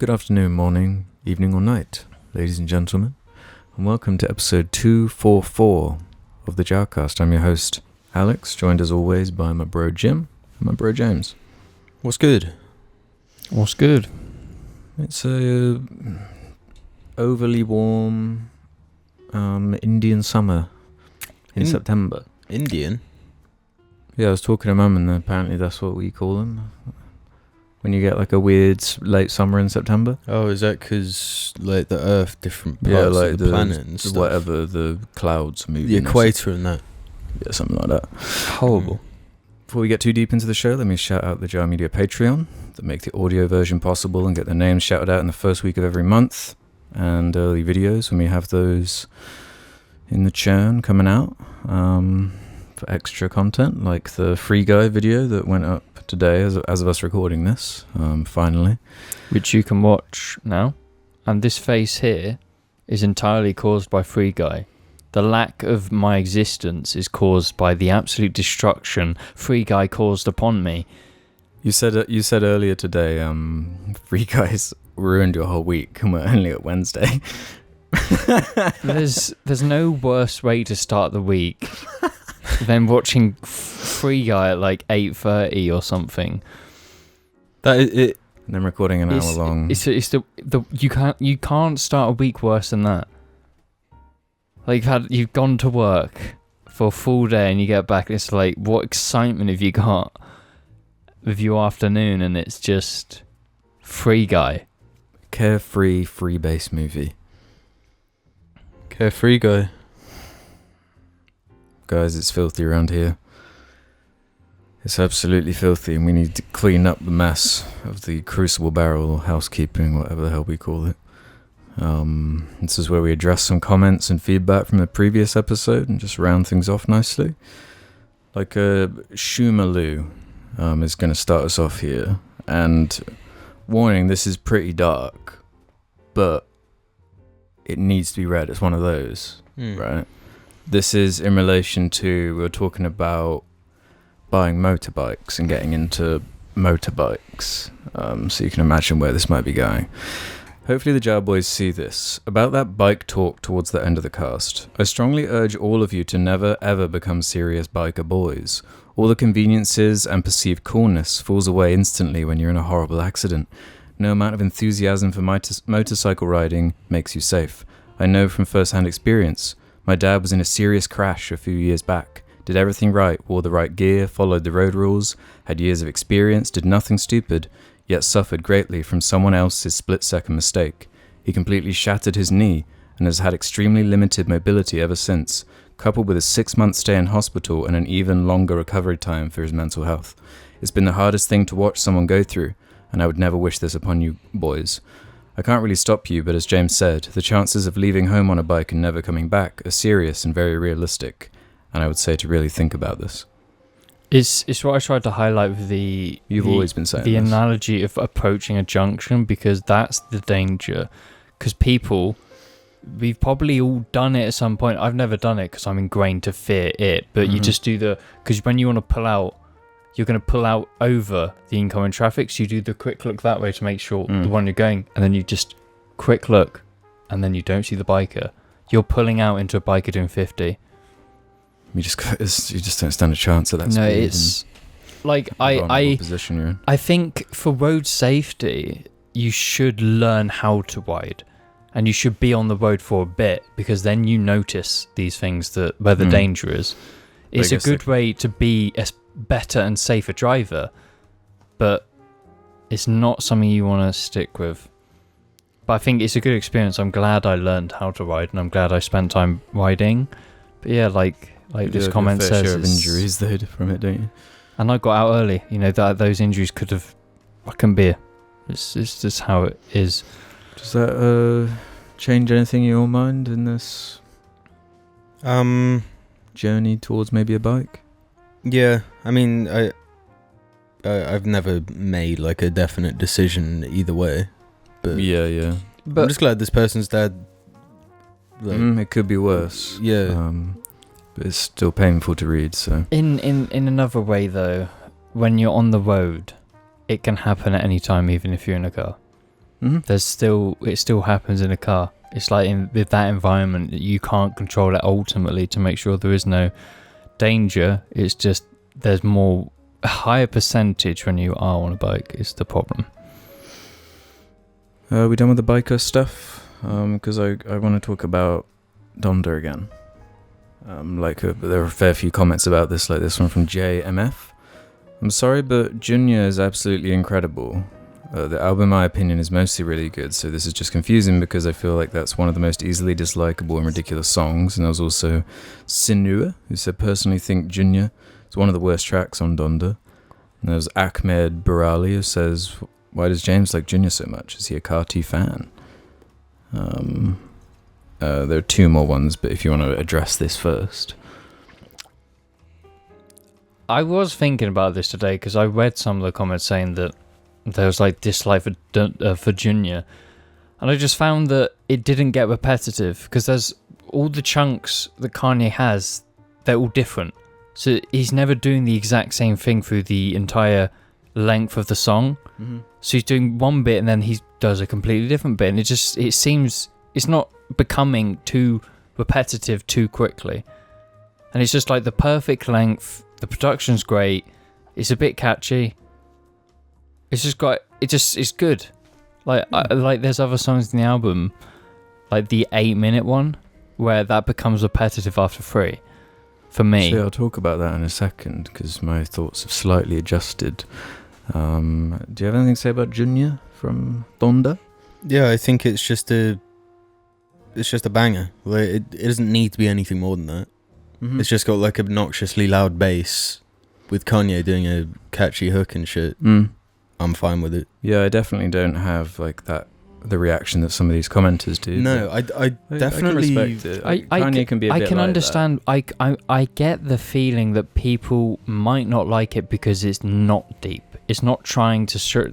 Good afternoon, morning, evening or night, ladies and gentlemen, and welcome to episode 244 of the JARCast. I'm your host, Alex, joined as always by my bro Jim and my bro James. What's good? What's good? It's a overly warm Indian summer in September. Indian? Yeah, I was talking to Mum and apparently that's what we call them. When you get like a weird late summer in September. Oh, is that because like the Earth, different parts like of the planet and stuff? Whatever, the clouds moving. The equator and that. Yeah, something like that. Horrible. Before we get too deep into the show, let me shout out the Jar Media Patreon that make the audio version possible and get their names shouted out in the first week of every month, and early videos when we have those in the churn coming out for extra content, like the Free Guy video that went up today as of us recording this, finally. Which you can watch now. And this face here is entirely caused by Free Guy. The lack of my existence is caused by the absolute destruction Free Guy caused upon me. You said earlier today, Free Guy's ruined your whole week and we're only at Wednesday. There's no worse way to start the week than watching Free Guy at like 8:30 or something. That is it. And then recording an hour long. You can't start a week worse than that. Like you've gone to work for a full day and you get back. It's like, what excitement have you got with your afternoon? And it's just Free Guy, carefree, free-based movie. Carefree Guy. Guys, it's filthy around here. It's absolutely filthy, and we need to clean up the mess of the Crucible Barrel or Housekeeping, whatever the hell we call it. This is where we address some comments and feedback from the previous episode and just round things off nicely. Like Shumaloo is going to start us off here. And warning, this is pretty dark, but it needs to be read. It's one of those, right? This is in relation to, we were talking about buying motorbikes and getting into motorbikes. So you can imagine where this might be going. Hopefully the Jar Boys see this. About that bike talk towards the end of the cast, I strongly urge all of you to never ever become serious biker boys. All the conveniences and perceived coolness falls away instantly when you're in a horrible accident. No amount of enthusiasm for motorcycle riding makes you safe. I know from first-hand experience. My dad was in a serious crash a few years back. Did everything right, wore the right gear, followed the road rules, had years of experience, did nothing stupid, yet suffered greatly from someone else's split-second mistake. He completely shattered his knee and has had extremely limited mobility ever since, coupled with a 6-month stay in hospital and an even longer recovery time for his mental health. It's been the hardest thing to watch someone go through, and I would never wish this upon you boys. I can't really stop you, but as James said, the chances of leaving home on a bike and never coming back are serious and very realistic, and I would say to really think about this. It's what I tried to highlight with You've always been saying the this. analogy of approaching a junction, because that's the danger. Because we've probably all done it at some point. I've never done it because I'm ingrained to fear it, but you just do because when you want to pull out, you're going to pull out over the incoming traffic, so you do the quick look that way to make sure the one you're going, and then you just quick look, and then you don't see the biker. You're pulling out into a biker doing 50. You just don't stand a chance at that speed. No, it's like I position you're in. I think for road safety, you should learn how to ride, and you should be on the road for a bit, because then you notice these things where the danger is. It's a good way to be a better and safer driver, but it's not something you want to stick with. But I think it's a good experience. I'm glad I learned how to ride, and I'm glad I spent time riding. But yeah, like this comment says, share of injuries though from it, don't you? And I got out early. You know, that those injuries could have fucking beer. It's just how it is. Does that change anything in your mind in this journey towards maybe a bike? Yeah, I mean, I've never made like a definite decision either way, but yeah. But I'm just glad this person's dad. Like, it could be worse. Yeah, but it's still painful to read. So in another way though, when you're on the road, it can happen at any time, even if you're in a car. it still happens in a car. It's like in with that environment, you can't control it ultimately to make sure there is no danger. It's just there's a higher percentage when you are on a bike is the problem. Are we done with the biker stuff? Because I want to talk about Donda again. There are a fair few comments about this, like this one from JMF. I'm sorry, but Junior is absolutely incredible. The album, in my opinion, is mostly really good, so this is just confusing because I feel like that's one of the most easily dislikable and ridiculous songs. And there was also Sinua, who said, personally think Junior is one of the worst tracks on Donda. And there was Ahmed Barali, who says, why does James like Junior so much? Is he a Carti fan? There are two more ones, but if you want to address this first. I was thinking about this today because I read some of the comments saying that there was like dislike for Junior, and I just found that it didn't get repetitive because there's all the chunks that Kanye has, they're all different. So he's never doing the exact same thing through the entire length of the song. Mm-hmm. So he's doing one bit and then he does a completely different bit, and it seems it's not becoming too repetitive too quickly, and it's just like the perfect length. The production's great. It's a bit catchy. It's good. Like there's other songs in the album, like the 8-minute one, where that becomes repetitive after 3. For me. So I'll talk about that in a second because my thoughts have slightly adjusted. Do you have anything to say about Junior from Donda? Yeah, I think it's just a banger. Like it doesn't need to be anything more than that. Mm-hmm. It's just got like obnoxiously loud bass with Kanye doing a catchy hook and shit. I'm fine with it. Yeah, I definitely don't have like the reaction that some of these commenters do. No, I definitely I can respect it. Kanye can be a bit I can like understand. That. I get the feeling that people might not like it because it's not deep. It's not trying to say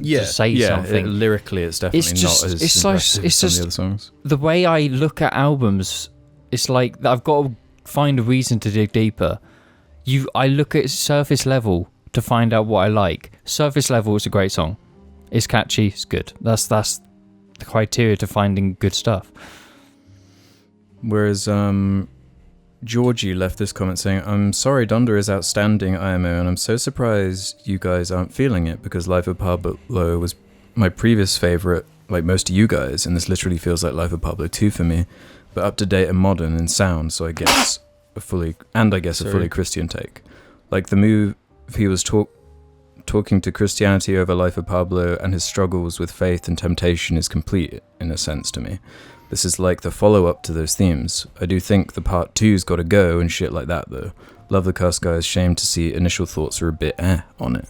something. Lyrically, it's definitely not as impressive as some of the other songs. The way I look at albums, it's like I've got to find a reason to dig deeper. I look at surface level to find out what I like. Surface level is a great song. It's catchy. It's good. That's the criteria to finding good stuff. Whereas Georgie left this comment saying, I'm sorry, Donda is outstanding IMO, and I'm so surprised you guys aren't feeling it because Life of Pablo was my previous favourite, like most of you guys, and this literally feels like Life of Pablo 2 for me, but up to date and modern in sound, so I guess a fully Christian take. Like the move he was talking to Christianity over Life of Pablo and his struggles with faith and temptation is complete in a sense to me. This is like the follow-up to those themes. I do think the part 2's got to go and shit like that though. Love the cast, guys. Shame to see initial thoughts are a bit on it.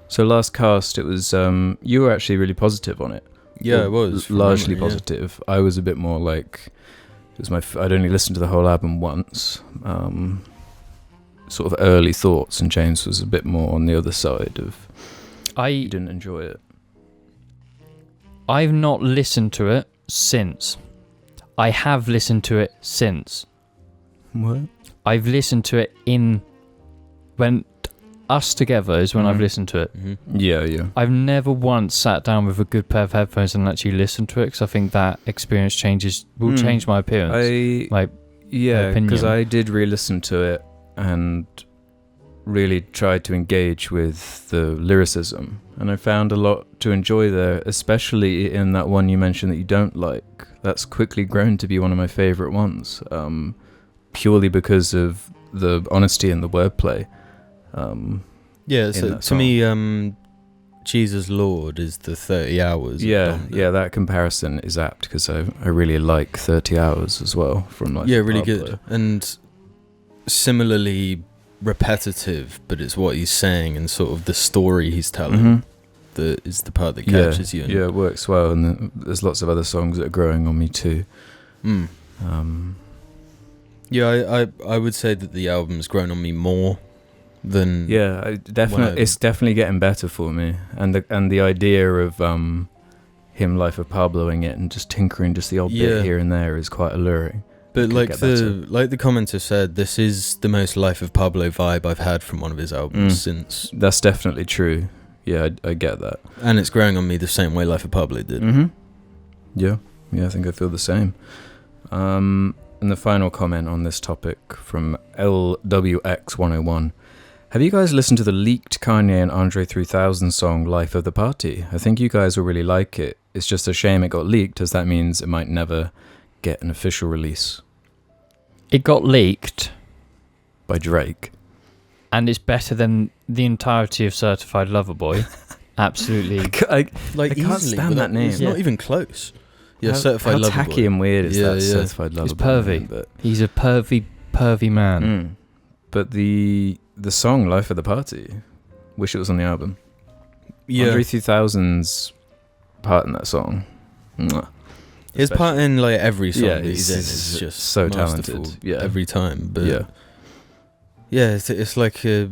So last cast, it was you were actually really positive on it. Yeah, it was largely positive. Yeah. I was a bit more like I'd only listened to the whole album once. Sort of early thoughts, and James was a bit more on the other side of he didn't enjoy it. I've not listened to it since. I have listened to it since. What? I've listened to it when Us Together is when I've listened to it. Mm-hmm. Yeah. I've never once sat down with a good pair of headphones and actually listened to it because I think that experience will change my appearance. Because I did re-listen to it and really tried to engage with the lyricism, and I found a lot to enjoy there, especially in that one you mentioned that you don't like. That's quickly grown to be one of my favourite ones, purely because of the honesty and the wordplay. So to me, Jesus Lord is the 30 hours. Yeah, that comparison is apt because I really like 30 hours as well from like really good, and similarly repetitive, but it's what he's saying and sort of the story he's telling that is the part that catches you. Yeah, it works well, and there's lots of other songs that are growing on me too. I would say that the album's grown on me more than it's definitely getting better for me, and the idea of him Life of Pabloing it and just tinkering just the odd bit here and there is quite alluring. But like the commenter said, this is the most Life of Pablo vibe I've had from one of his albums since. That's definitely true. Yeah, I get that. And it's growing on me the same way Life of Pablo did. Mm-hmm. Yeah, I think I feel the same. And the final comment on this topic from LWX101. Have you guys listened to the leaked Kanye and Andre 3000 song Life of the Party? I think you guys will really like it. It's just a shame it got leaked, as that means it might never get an official release. It got leaked. By Drake. And it's better than the entirety of Certified Lover Boy. Absolutely. I can't stand that name. It's not even close. Yeah, Certified how Lover tacky Boy. and weird is that Certified Lover He's Boy? pervy. But He's a pervy man. But the song Life of the Party, wish it was on the album. Yeah. Andre 3000's part in that song. Mwah. His part in like every song Yeah, that he's in he's is just so masterful talented. Yeah. every time. But yeah. it's like a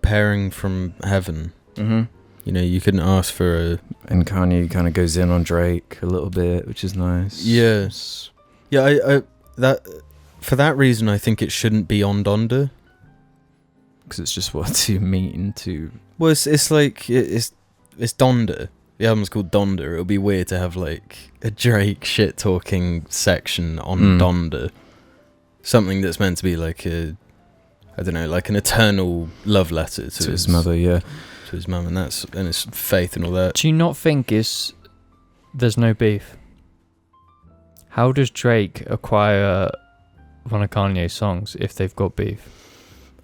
pairing from heaven. Mm-hmm. You know, you couldn't ask for a... And Kanye kind of goes in on Drake a little bit, which is nice. Yes. Yeah, I that for that reason, I think it shouldn't be on Donda. Because it's just what too mean to... Well, it's like it's Donda. The album's called Donda. It'll be weird to have like a Drake shit talking section on Donda. Something that's meant to be like a, I don't know, like an eternal love letter to his mother, yeah. To his mum, and his faith and all that. Do you not think there's no beef? How does Drake acquire one of Kanye's songs if they've got beef?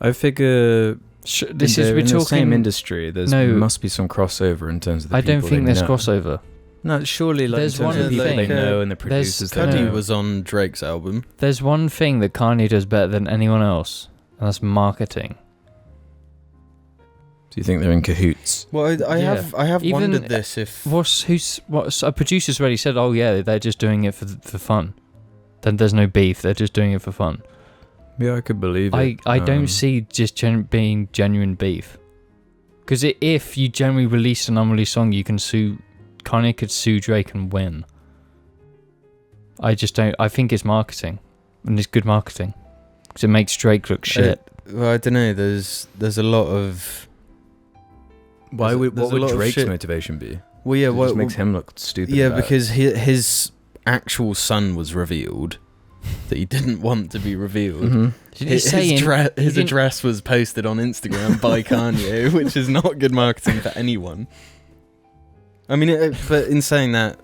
I figure We're in the talking same industry. There must be some crossover in terms of the I people don't think they there's know. crossover. No, surely like There's in terms one of the people thing, they know and the producers they Cudi know. was on Drake's album. There's one thing that Kanye does better than anyone else, and that's marketing. Do you think they're in cahoots? Well, I have Even wondered this if a producer's already said, oh yeah, they're just doing it for fun. Then there's no beef. They're just doing it for fun. Yeah, I could believe it. I don't see just being genuine beef. Because if you generally release an unreleased song, you can sue. Kanye could sue Drake and win. I just don't. I think it's marketing, and it's good marketing, because it makes Drake look shit. I don't know. There's a lot of. What would there's a lot of Drake's shit. motivation be? Well, yeah, It just makes him look stupid. Yeah, about it. because his actual son was revealed that he didn't want to be revealed. Mm-hmm. His address was posted on Instagram by Kanye, which is not good marketing for anyone. I mean, but in saying that,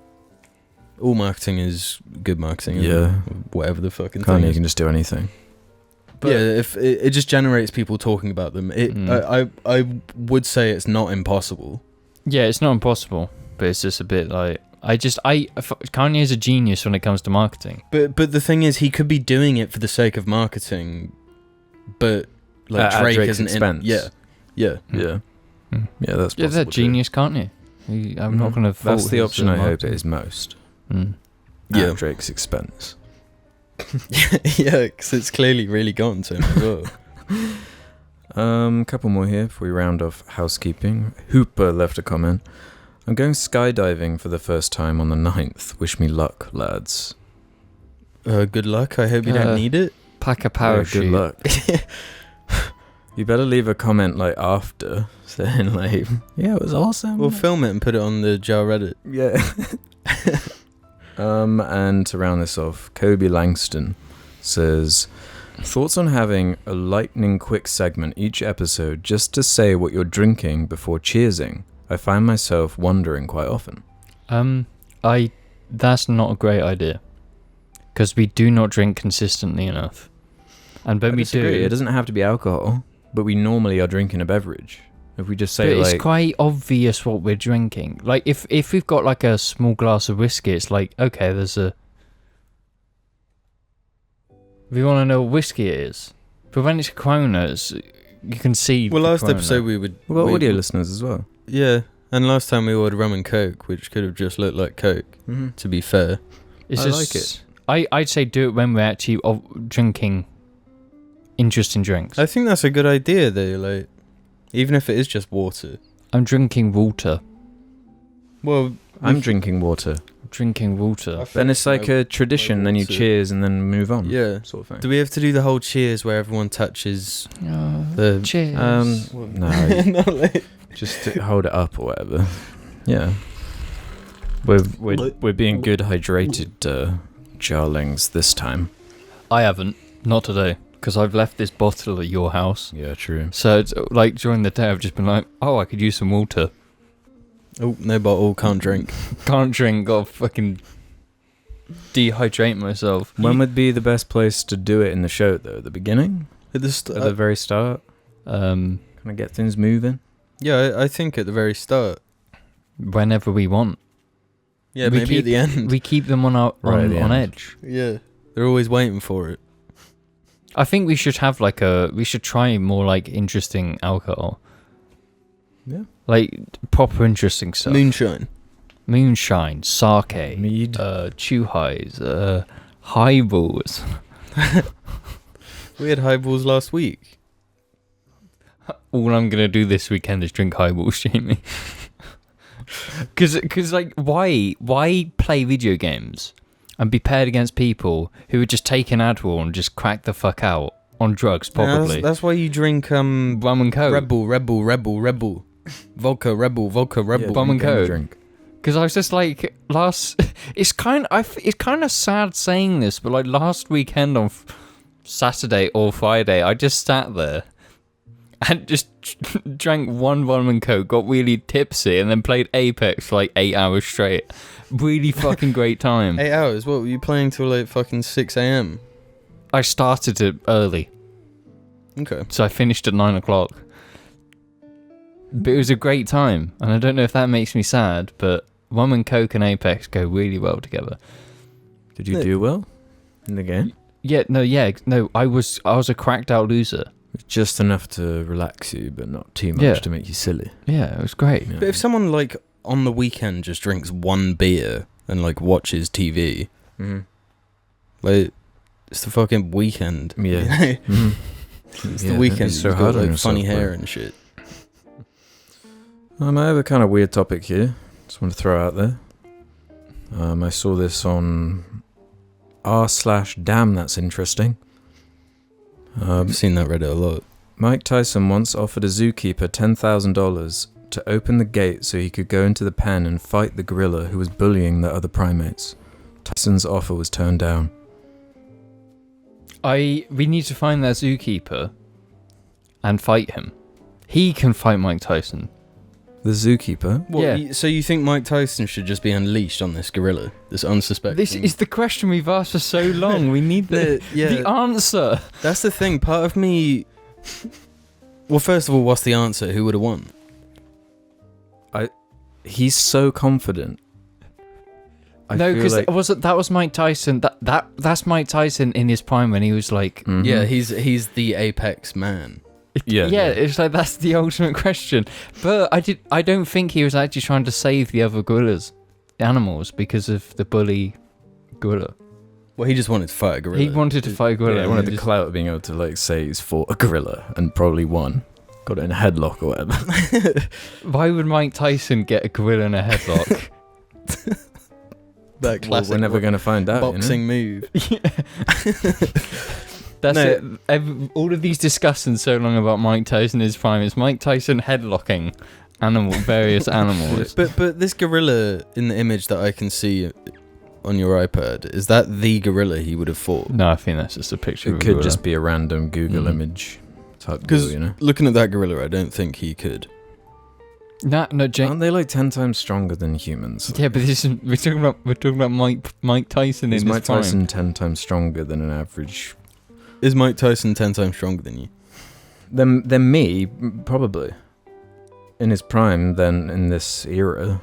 all marketing is good marketing. Yeah. Whatever the fucking thing Kanye is. can just do anything. But yeah, if it just generates people talking about them. I would say it's not impossible. Yeah, it's not impossible, but it's just a bit like Kanye is a genius when it comes to marketing. But the thing is, he could be doing it for the sake of marketing, but like At Drake Drake's isn't expense. Yeah. Yeah, that's possible. Yeah, that genius, can't you? I'm not going to. That's the option I hope it is most. Yeah, At Drake's expense. yeah, because it's clearly really gotten to him as well. Couple more here before we round off housekeeping. Hooper left a comment. I'm going skydiving for the first time on the 9th. Wish me luck, lads. Good luck. I hope you don't need it. Pack a parachute. Good luck. You better leave a comment like after saying like, yeah, it was awesome. We'll film it and put it on the Jar Reddit. Yeah. And to round this off, Kobe Langston says, thoughts on having a lightning quick segment each episode just to say what you're drinking before cheersing? I find myself wondering quite often. That's not a great idea, because we do not drink consistently enough. And when we do, it doesn't have to be alcohol, but we normally are drinking a beverage. If we just say, but like, it's quite obvious what we're drinking. Like if we've got like a small glass of whiskey, it's like, okay, there's a. We want to know what whiskey it is, but when it's Corona, you can see. Well, last Corona. episode we audio listeners as well. Yeah, and last time we ordered rum and Coke, which could have just looked like Coke. Mm-hmm. To be fair, I like it. I'd say do it when we're actually drinking interesting drinks. I think that's a good idea though. Like, even if it is just water. I'm drinking water. Well, I'm drinking water. drinking water. Then it's like a tradition. Then you cheers and then move on. Yeah. Sort of thing. Do we have to do the whole cheers where everyone touches the... Cheers. No. Not like... Just to hold it up or whatever. Yeah. We're being good hydrated jarlings this time. I haven't. Not today. Because I've left this bottle at your house. Yeah, true. So it's like during the day I've just been like, oh, I could use some water. Oh, no bottle, can't drink. Can't drink, gotta fucking dehydrate myself. When would be the best place to do it in the show, though? At the beginning? At the At the very start? Kind of get things moving? Yeah, I think at the very start. Whenever we want. Yeah, We maybe keep- at the end. We keep them on our Right at the on end. edge. Yeah. They're always waiting for it. I think we should have we should try more like interesting alcohol. Yeah. Like proper interesting stuff. Moonshine. Moonshine, sake, Mead. chuhais, highballs. We had highballs last week. All I'm gonna do this weekend is drink highballs, Jamie. Because like, why play video games and be paired against people who are just taking Adderall and just crack the fuck out on drugs, probably. That's why you drink Rum and Coke. Red Bull. Vodka, Red Bull. Yeah, Bum and game of Coke. drink. Because I was just like, it's kind of sad saying this, but like last weekend on Saturday or Friday, I just sat there and just drank one rum and coke, got really tipsy, and then played Apex for like 8 hours straight. Really fucking great time. 8 hours? What, were you playing till like fucking 6 a.m.? I started it early, Okay. so I finished at 9 o'clock. But it was a great time, and I don't know if that makes me sad, but rum and coke and Apex go really well together. Did you do well in the game? No, I was a cracked out loser. Just enough to relax you, but not too much Yeah. to make you silly. Yeah, it was great. Yeah. But if someone like on the weekend just drinks one beer and like watches TV, like it's the fucking weekend. Yeah. You know? Mhm. It's Yeah, the weekend. it's so You've hard got on like funny yourself, hair bro. and shit. I have a kind of weird topic here. Just want to throw out there. I saw this on r/damn that's interesting. I've seen that Reddit a lot. Mike Tyson once offered a zookeeper $10,000 to open the gate so he could go into the pen and fight the gorilla who was bullying the other primates. Tyson's offer was turned down. We need to find that zookeeper and fight him. He can fight Mike Tyson. The zookeeper? What, Yeah. so you think Mike Tyson should just be unleashed on this gorilla, this unsuspecting? This is the question we've asked for so long. We need the answer. That's the thing. Part of me. Well, first of all, what's the answer? Who would have won? He's so confident. No, because that was Mike Tyson. That's Mike Tyson in his prime when he was like, Mhm. Yeah, he's the apex man. Yeah. It's like that's the ultimate question. But I don't think he was actually trying to save the other animals because of the bully gorilla. Well, he just wanted to fight a gorilla. He wanted to fight a gorilla. Yeah, and wanted he the just- clout of being able to like say he's fought a gorilla and probably won. Got it in a headlock or whatever. Why would Mike Tyson get a gorilla in a headlock? That Well, classic we're never going to find out. boxing move. That's No. it. All of these discussions so long about Mike Tyson is prime. It's Mike Tyson headlocking various animals. But this gorilla in the image that I can see on your iPad, is that the gorilla he would have fought? No, I think that's just a picture. It of a could gorilla. just be a random Google image type deal, Because you know? looking at that gorilla, I don't think he could. No, Jane. Aren't they like 10 times stronger than humans? Yeah, but this is we're talking about Mike Tyson Is in his Mike prime. Tyson 10 times stronger than an average? Is Mike Tyson 10 times stronger than you? Than me, probably. In his prime, then in this era,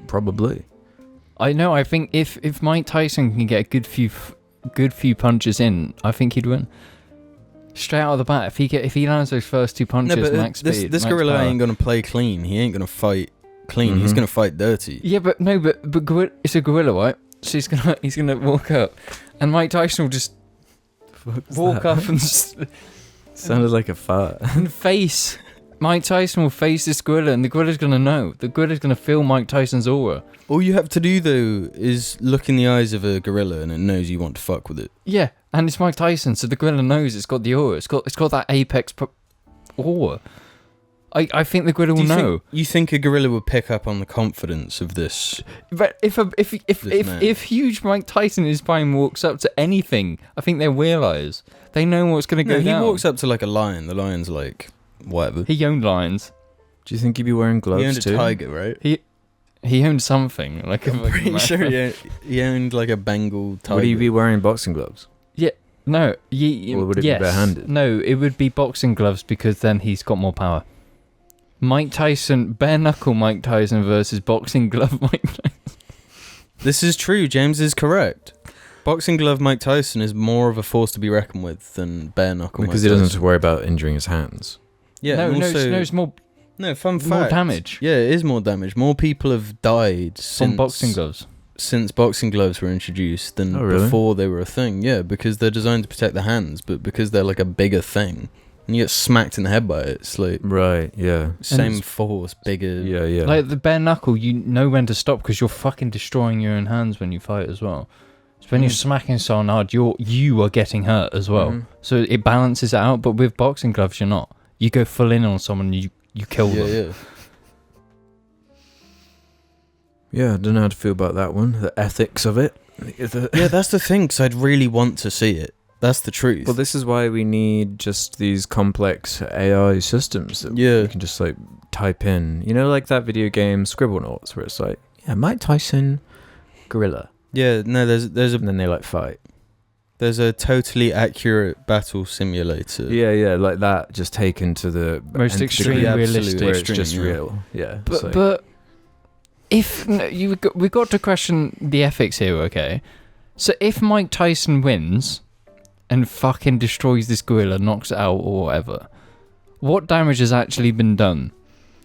probably. I know. I think if Mike Tyson can get a good few punches in, I think he'd win. Straight out of the bat, if he lands those first two punches, No, but max speed. this max gorilla power. ain't gonna play clean. He ain't gonna fight clean. He's Mhm. gonna fight dirty. Yeah, but it's a gorilla, right? So he's gonna walk up, and Mike Tyson will just walk up and Sounded like a fart. and face Mike Tyson will face this gorilla, and the gorilla's gonna know. The gorilla's gonna feel Mike Tyson's aura. All you have to do though is look in the eyes of a gorilla, and it knows you want to fuck with it. Yeah, and it's Mike Tyson, so the gorilla knows it's got the aura. It's got that apex aura. I think the gorilla will know. You think a gorilla would pick up on the confidence of this? But if huge Mike Tyson in his prime walks up to anything, I think they realise. They know what's going to go down. He walks up to like a lion. The lion's like, whatever. He owned lions. Do you think he'd be wearing gloves He owned too? a tiger, right? He owned something. Like I'm pretty sure he owned like a Bengal tiger. Would he be wearing boxing gloves? No. Or would it be barehanded? No, it would be boxing gloves because then he's got more power. Mike Tyson, bare knuckle Mike Tyson versus boxing glove Mike Tyson. This is true. James is correct. Boxing glove Mike Tyson is more of a force to be reckoned with than bare knuckle Because Mike he doesn't Tyson. have to worry about injuring his hands. Yeah, no, and also, it's more fun fact. more damage Yeah, it is more damage. More people have died from boxing gloves. since boxing gloves were introduced than before they were a thing. Yeah, because they're designed to protect the hands, but because they're like a bigger thing, and you get smacked in the head by it, it's like Right, yeah. same force, bigger. Yeah, yeah. Like the bare knuckle, you know when to stop because you're fucking destroying your own hands when you fight as well. So when you're smacking someone hard, you are getting hurt as well. Mhm. So it balances it out. But with boxing gloves, you're not. You go full in on someone, you kill them. Yeah. Yeah, I don't know how to feel about that one. The ethics of it. Yeah, that's the thing, because I'd really want to see it. That's the truth. Well, this is why we need just these complex AI systems that Yeah. you can just like type in. You know, like that video game Scribblenauts, where it's like, yeah, Mike Tyson, gorilla, Yeah, no, there's and then they like fight. a totally accurate battle simulator. Yeah, like that, just taken to the Most nth extreme degree, realistic. where it's just Yeah. real. Yeah, it's like- But if we got to question the ethics here, okay? So if Mike Tyson wins and fucking destroys this gorilla, knocks it out or whatever, what damage has actually been done?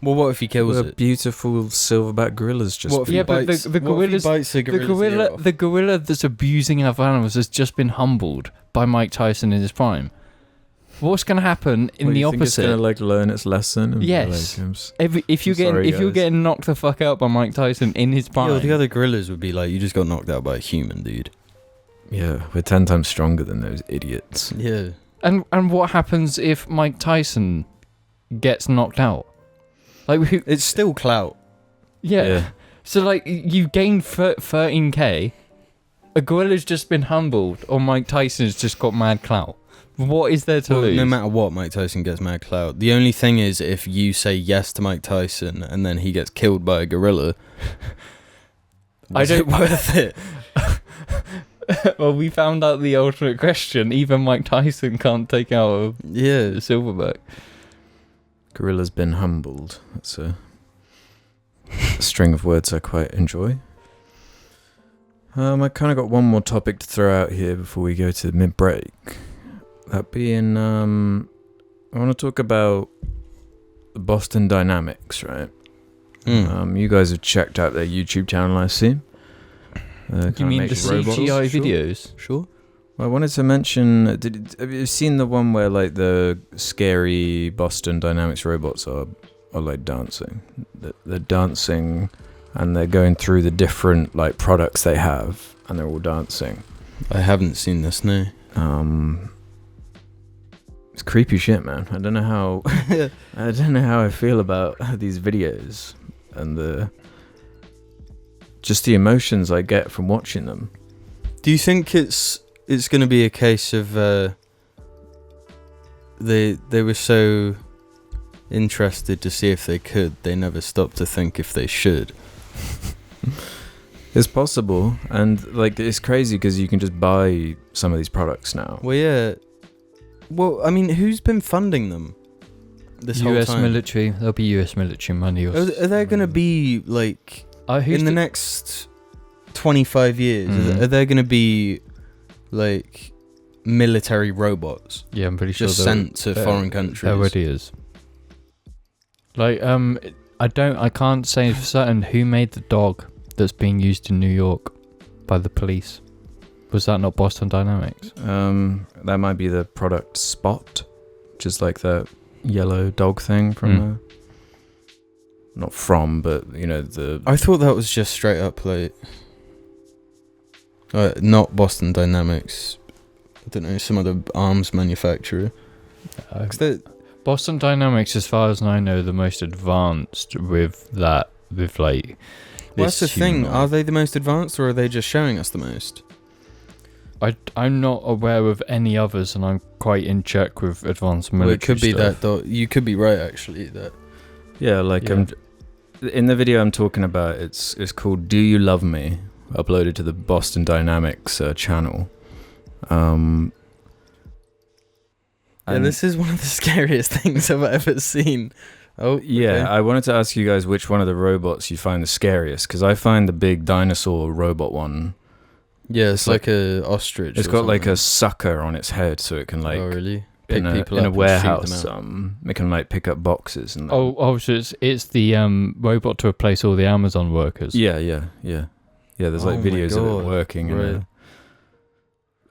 Well, what if he kills well, it? beautiful silverback gorillas just. What if he Yeah, but bites, the what if he gorillas- bites the gorilla's ear off? The gorilla that's abusing other animals has just been humbled by Mike Tyson in his prime. What's going to happen in Well, the you think opposite? it's gonna like learn its lesson. And be Yes. Like, If you're Sorry, getting guys. getting knocked the fuck out by Mike Tyson in his prime, Yeah, the other gorillas would be like, you just got knocked out by a human, dude. yeah, we're 10 times stronger than those idiots. Yeah. and what happens if Mike Tyson gets knocked out? Like, It's still clout. yeah. So like you gain 13k, a gorilla's just been humbled, or Mike Tyson's just got mad clout. What is there to Well, lose? no matter what, Mike Tyson gets mad clout. The only thing is, if you say yes to Mike Tyson and then he gets killed by a gorilla, was it worth it? Well, we found out the ultimate question. Even Mike Tyson can't take out a Yeah. silverback. Gorilla's been humbled. That's a string of words I quite enjoy. I kind of got one more topic to throw out here before we go to mid-break. That being, I want to talk about the Boston Dynamics, right? You guys have checked out their YouTube channel, I assume. You mean the CGI Sure. videos? Sure. Well, I wanted to mention, have you seen the one where like the scary Boston Dynamics robots are like dancing? They're dancing and they're going through the different like products they have and they're all dancing. I haven't seen this, no. It's creepy shit, man. I don't know how I feel about these videos and the emotions I get from watching them. Do you think it's going to be a case of they were so interested to see if they could, they never stopped to think if they should? It's possible, and like it's crazy because you can just buy some of these products now. Well, yeah. Well, I mean, who's been funding them this whole US time? military. There'll be US military money. Are there going to be, like, in the next 25 years, are there going to be, like, military robots Yeah, I'm pretty sure just sent to foreign countries? There already is. Like, I can't say for certain who made the dog that's being used in New York by the police. Was that not Boston Dynamics? That might be the product Spot, just like the yellow dog thing from not from, but the. I thought that was just straight up like, not Boston Dynamics. I don't know, some other arms manufacturer. Boston Dynamics, as far as I know, the most advanced with that. With like, that's the thing. Are they the most advanced, or are they just showing us the most? I'm not aware of any others, and I'm quite in check with advanced military it could be stuff. that. You could be right, actually. That. Yeah, like in the video I'm talking about, it's called "Do You Love Me?" uploaded to the Boston Dynamics channel. And this is one of the scariest things I've ever seen. Oh, yeah. Okay. I wanted to ask you guys which one of the robots you find the scariest, because I find the big dinosaur robot one. Yeah, it's like a ostrich. It's got like a sucker on its head, so it can like. Oh, really? Pick people up in a warehouse. It can like pick up boxes and. So it's the robot to replace all the Amazon workers. Yeah. There's like videos of it working. Right.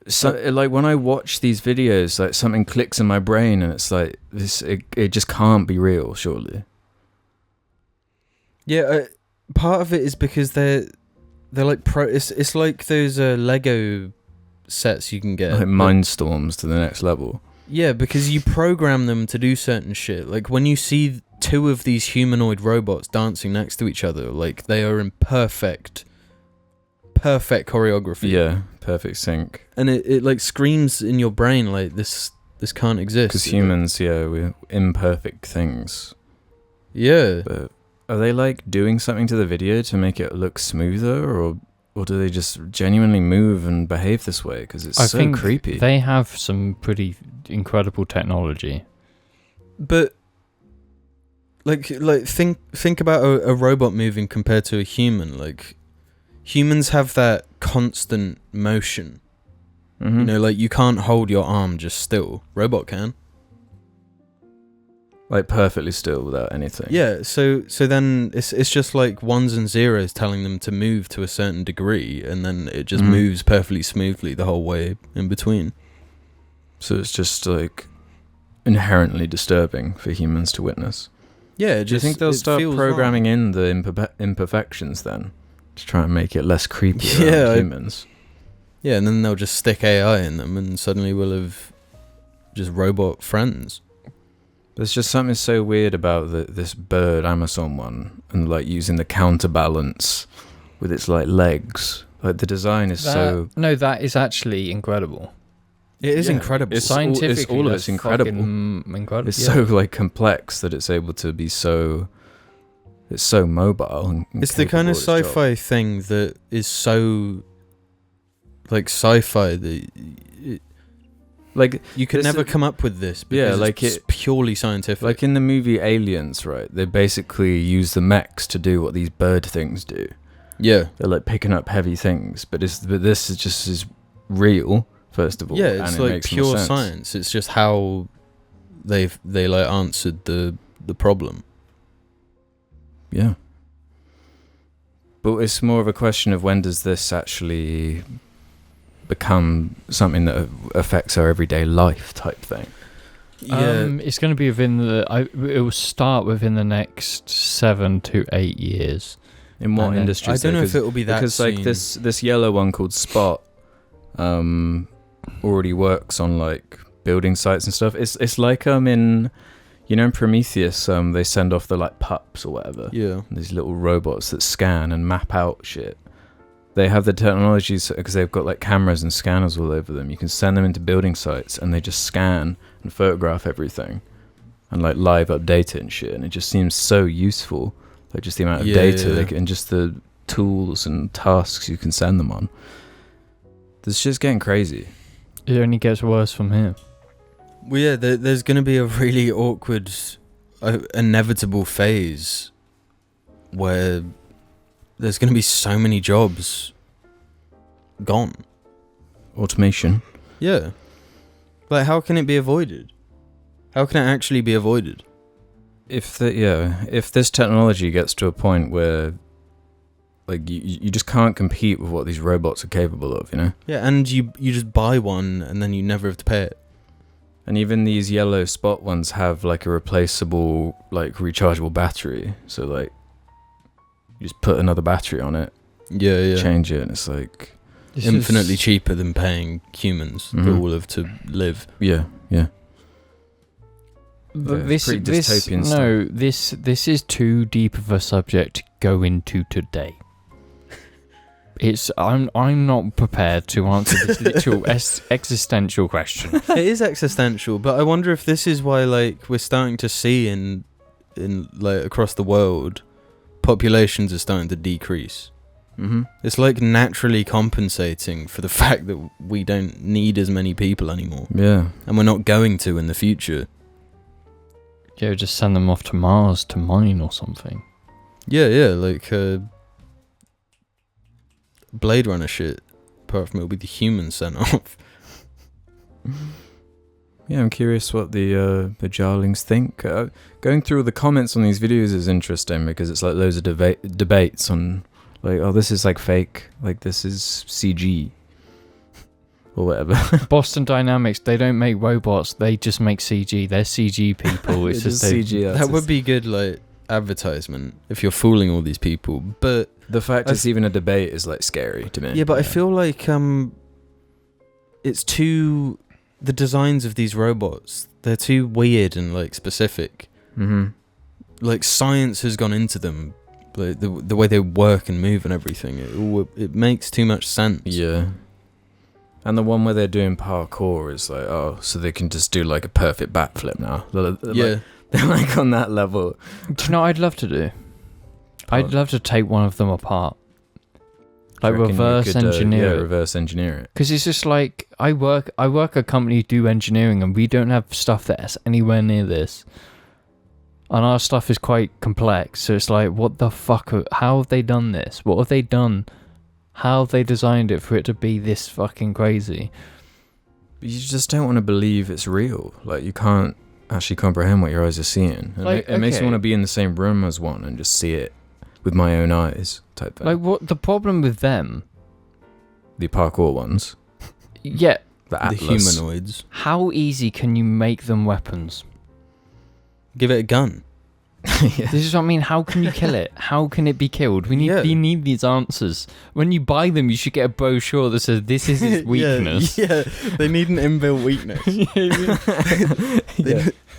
So like when I watch these videos, like something clicks in my brain, and it's like this. It just can't be real, surely. Yeah, part of it is because they're like It's like those Lego sets you can get. Like Mindstorms to the next level. Yeah, because you program them to do certain shit. Like when you see two of these humanoid robots dancing next to each other, like they are in perfect choreography. Yeah, perfect sync. And it like screams in your brain like this can't exist. Because humans, we're imperfect things. Yeah. But are they like doing something to the video to make it look smoother, or do they just genuinely move and behave this way? Because it's so creepy. They have some pretty incredible technology. But like think about a robot moving compared to a human. Like humans have that constant motion. Mm-hmm. Like you can't hold your arm just still. Robot can. Like perfectly still without anything. Yeah, so then it's just like ones and zeros telling them to move to a certain degree, and then it just moves perfectly smoothly the whole way in between. So it's just like inherently disturbing for humans to witness. Yeah, do you think they'll start programming in the imperfections then to try and make it less creepy around humans? Yeah, and then they'll just stick AI in them, and suddenly we'll have just robot friends. There's just something so weird about this bird Amazon one, and like using the counterbalance with its like legs. Like the design is that is actually incredible. It is incredible. It's scientifically, all of it's incredible. Incredible. It's so like complex that it's able to be so. It's so mobile. And it's the kind of sci-fi thing that is so like sci-fi that. Like you could never come up with this because it's purely scientific. Like in the movie Aliens, right? They basically use the mechs to do what these bird things do. Yeah, they're like picking up heavy things, but this is just real. First of all, yeah, it's like pure science. It's just how they like answered the problem. Yeah, but it's more of a question of when does this actually become something that affects our everyday life type thing. It's going to be it will start within the next 7 to 8 years. In what industry? I don't know if it will be that because soon. Like this yellow one called Spot already works on like building sites and stuff. It's like in Prometheus they send off the like pups or whatever. Yeah, these little robots that scan and map out shit. They have the technologies because they've got like cameras and scanners all over them. You can send them into building sites and they just scan and photograph everything and like live update it and shit. And it just seems so useful. Like just the amount of data and just the tools and tasks you can send them on. This shit's getting crazy. It only gets worse from here. Well, yeah, there's going to be a really awkward, inevitable phase where there's going to be so many jobs gone. Automation. Yeah. Like, how can it be avoided? How can it actually be avoided? If this technology gets to a point where like you just can't compete with what these robots are capable of, Yeah, and you just buy one and then you never have to pay it. And even these yellow spot ones have like a replaceable, like rechargeable battery. So like, you just put another battery on it, change it, and it's like infinitely cheaper than paying humans that all live to live. Yeah. This is too deep of a subject to go into today. I'm not prepared to answer this literal existential question. It is existential, but I wonder if this is why, like, we're starting to see in like across the world, populations are starting to decrease. It's like naturally compensating for the fact that we don't need as many people anymore. Yeah, and we're not going to in the future. Yeah, just send them off to Mars to mine or something. Yeah, like Blade Runner shit. Apart from it'll be the humans sent off. Yeah, I'm curious what the Jarlings think. Going through the comments on these videos is interesting because it's like loads of debates on like, oh, this is like fake, like this is CG or whatever. Boston Dynamics, they don't make robots, they just make CG. They're CG people. It's just CG. That would be good, like advertisement if you're fooling all these people. But the fact it's even a debate is like scary to me. Yeah, but I feel like it's too. The designs of these robots, they're too weird and like specific. Like science has gone into them, like the way they work and move and everything. It makes too much sense. Yeah. And the one where they're doing parkour is like, oh, so they can just do like a perfect backflip now. They're like on that level. Do you know what I'd love to do? I'd love to take one of them apart. Like reverse engineer it. Reverse engineer it. Because it's just like, I work at a company who do engineering and we don't have stuff that's anywhere near this. And our stuff is quite complex. So it's like, what the fuck? How have they done this? What have they done? How have they designed it for it to be this fucking crazy? You just don't want to believe it's real. Like, you can't actually comprehend what your eyes are seeing. And like, it makes me want to be in the same room as one and just see it with my own eyes type thing. Like, what the problem with them? The parkour ones. Yeah. The humanoids. How easy can you make them weapons? Give it a gun. This is what I mean. How can you kill it? How can it be killed? We need these answers. When you buy them, you should get a brochure that says this is its weakness. Yeah, they need an inbuilt weakness.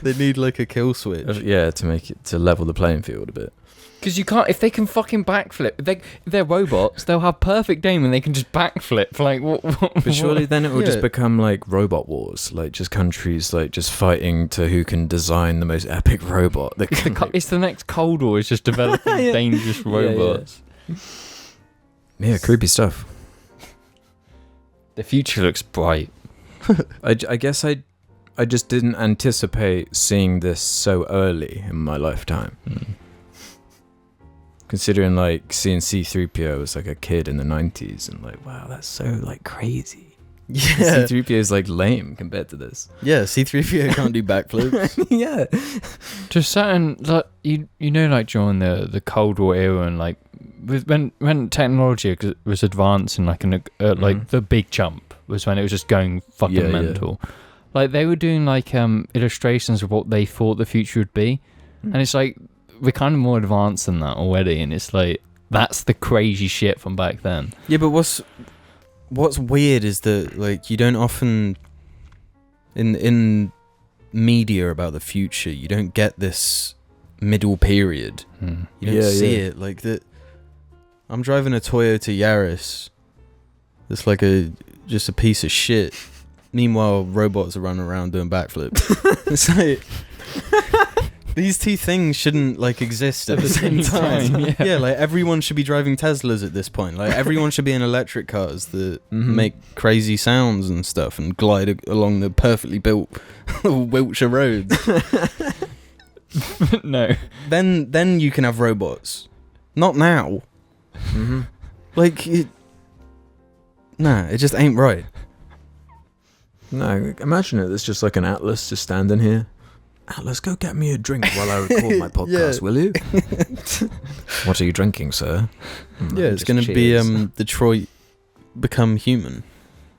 They need like a kill switch. Yeah, to level the playing field a bit. Because you can't, if they can fucking backflip, if they're robots, they'll have perfect aim and they can just backflip. Like, what? But surely then it will just become like robot wars, like just countries like just fighting to who can design the most epic robot. It's the next Cold War. It's just developing dangerous robots. Yeah, creepy stuff. The future looks bright. I guess I just didn't anticipate seeing this so early in my lifetime. Considering like seeing C-3PO as like a kid in the 90s and like, wow, that's so like crazy. Yeah. C-3PO is like lame compared to this. Yeah, C-3PO can't do backflips. Yeah. Just certain, like, you know, like during the Cold War era and like when technology was advancing, like like the big jump was when it was just going fucking mental. Yeah. Like they were doing like illustrations of what they thought the future would be, and it's like, we're kind of more advanced than that already, and it's like, that's the crazy shit from back then. Yeah, but what's weird is that like you don't often in media about the future, you don't get this middle period. You don't see it like that. I'm driving a Toyota Yaris. It's like just a piece of shit. Meanwhile, robots are running around doing backflips. It's like these two things shouldn't like exist at the same time. Yeah, like everyone should be driving Teslas at this point. Like everyone should be in electric cars that make crazy sounds and stuff and glide along the perfectly built Wiltshire roads. No. Then you can have robots. Not now. Like it just ain't right. No, imagine it. It's just like an Atlas just standing here. Atlas, go get me a drink while I record my podcast, will you? What are you drinking, sir? Yeah, it's going to be Detroit Become Human.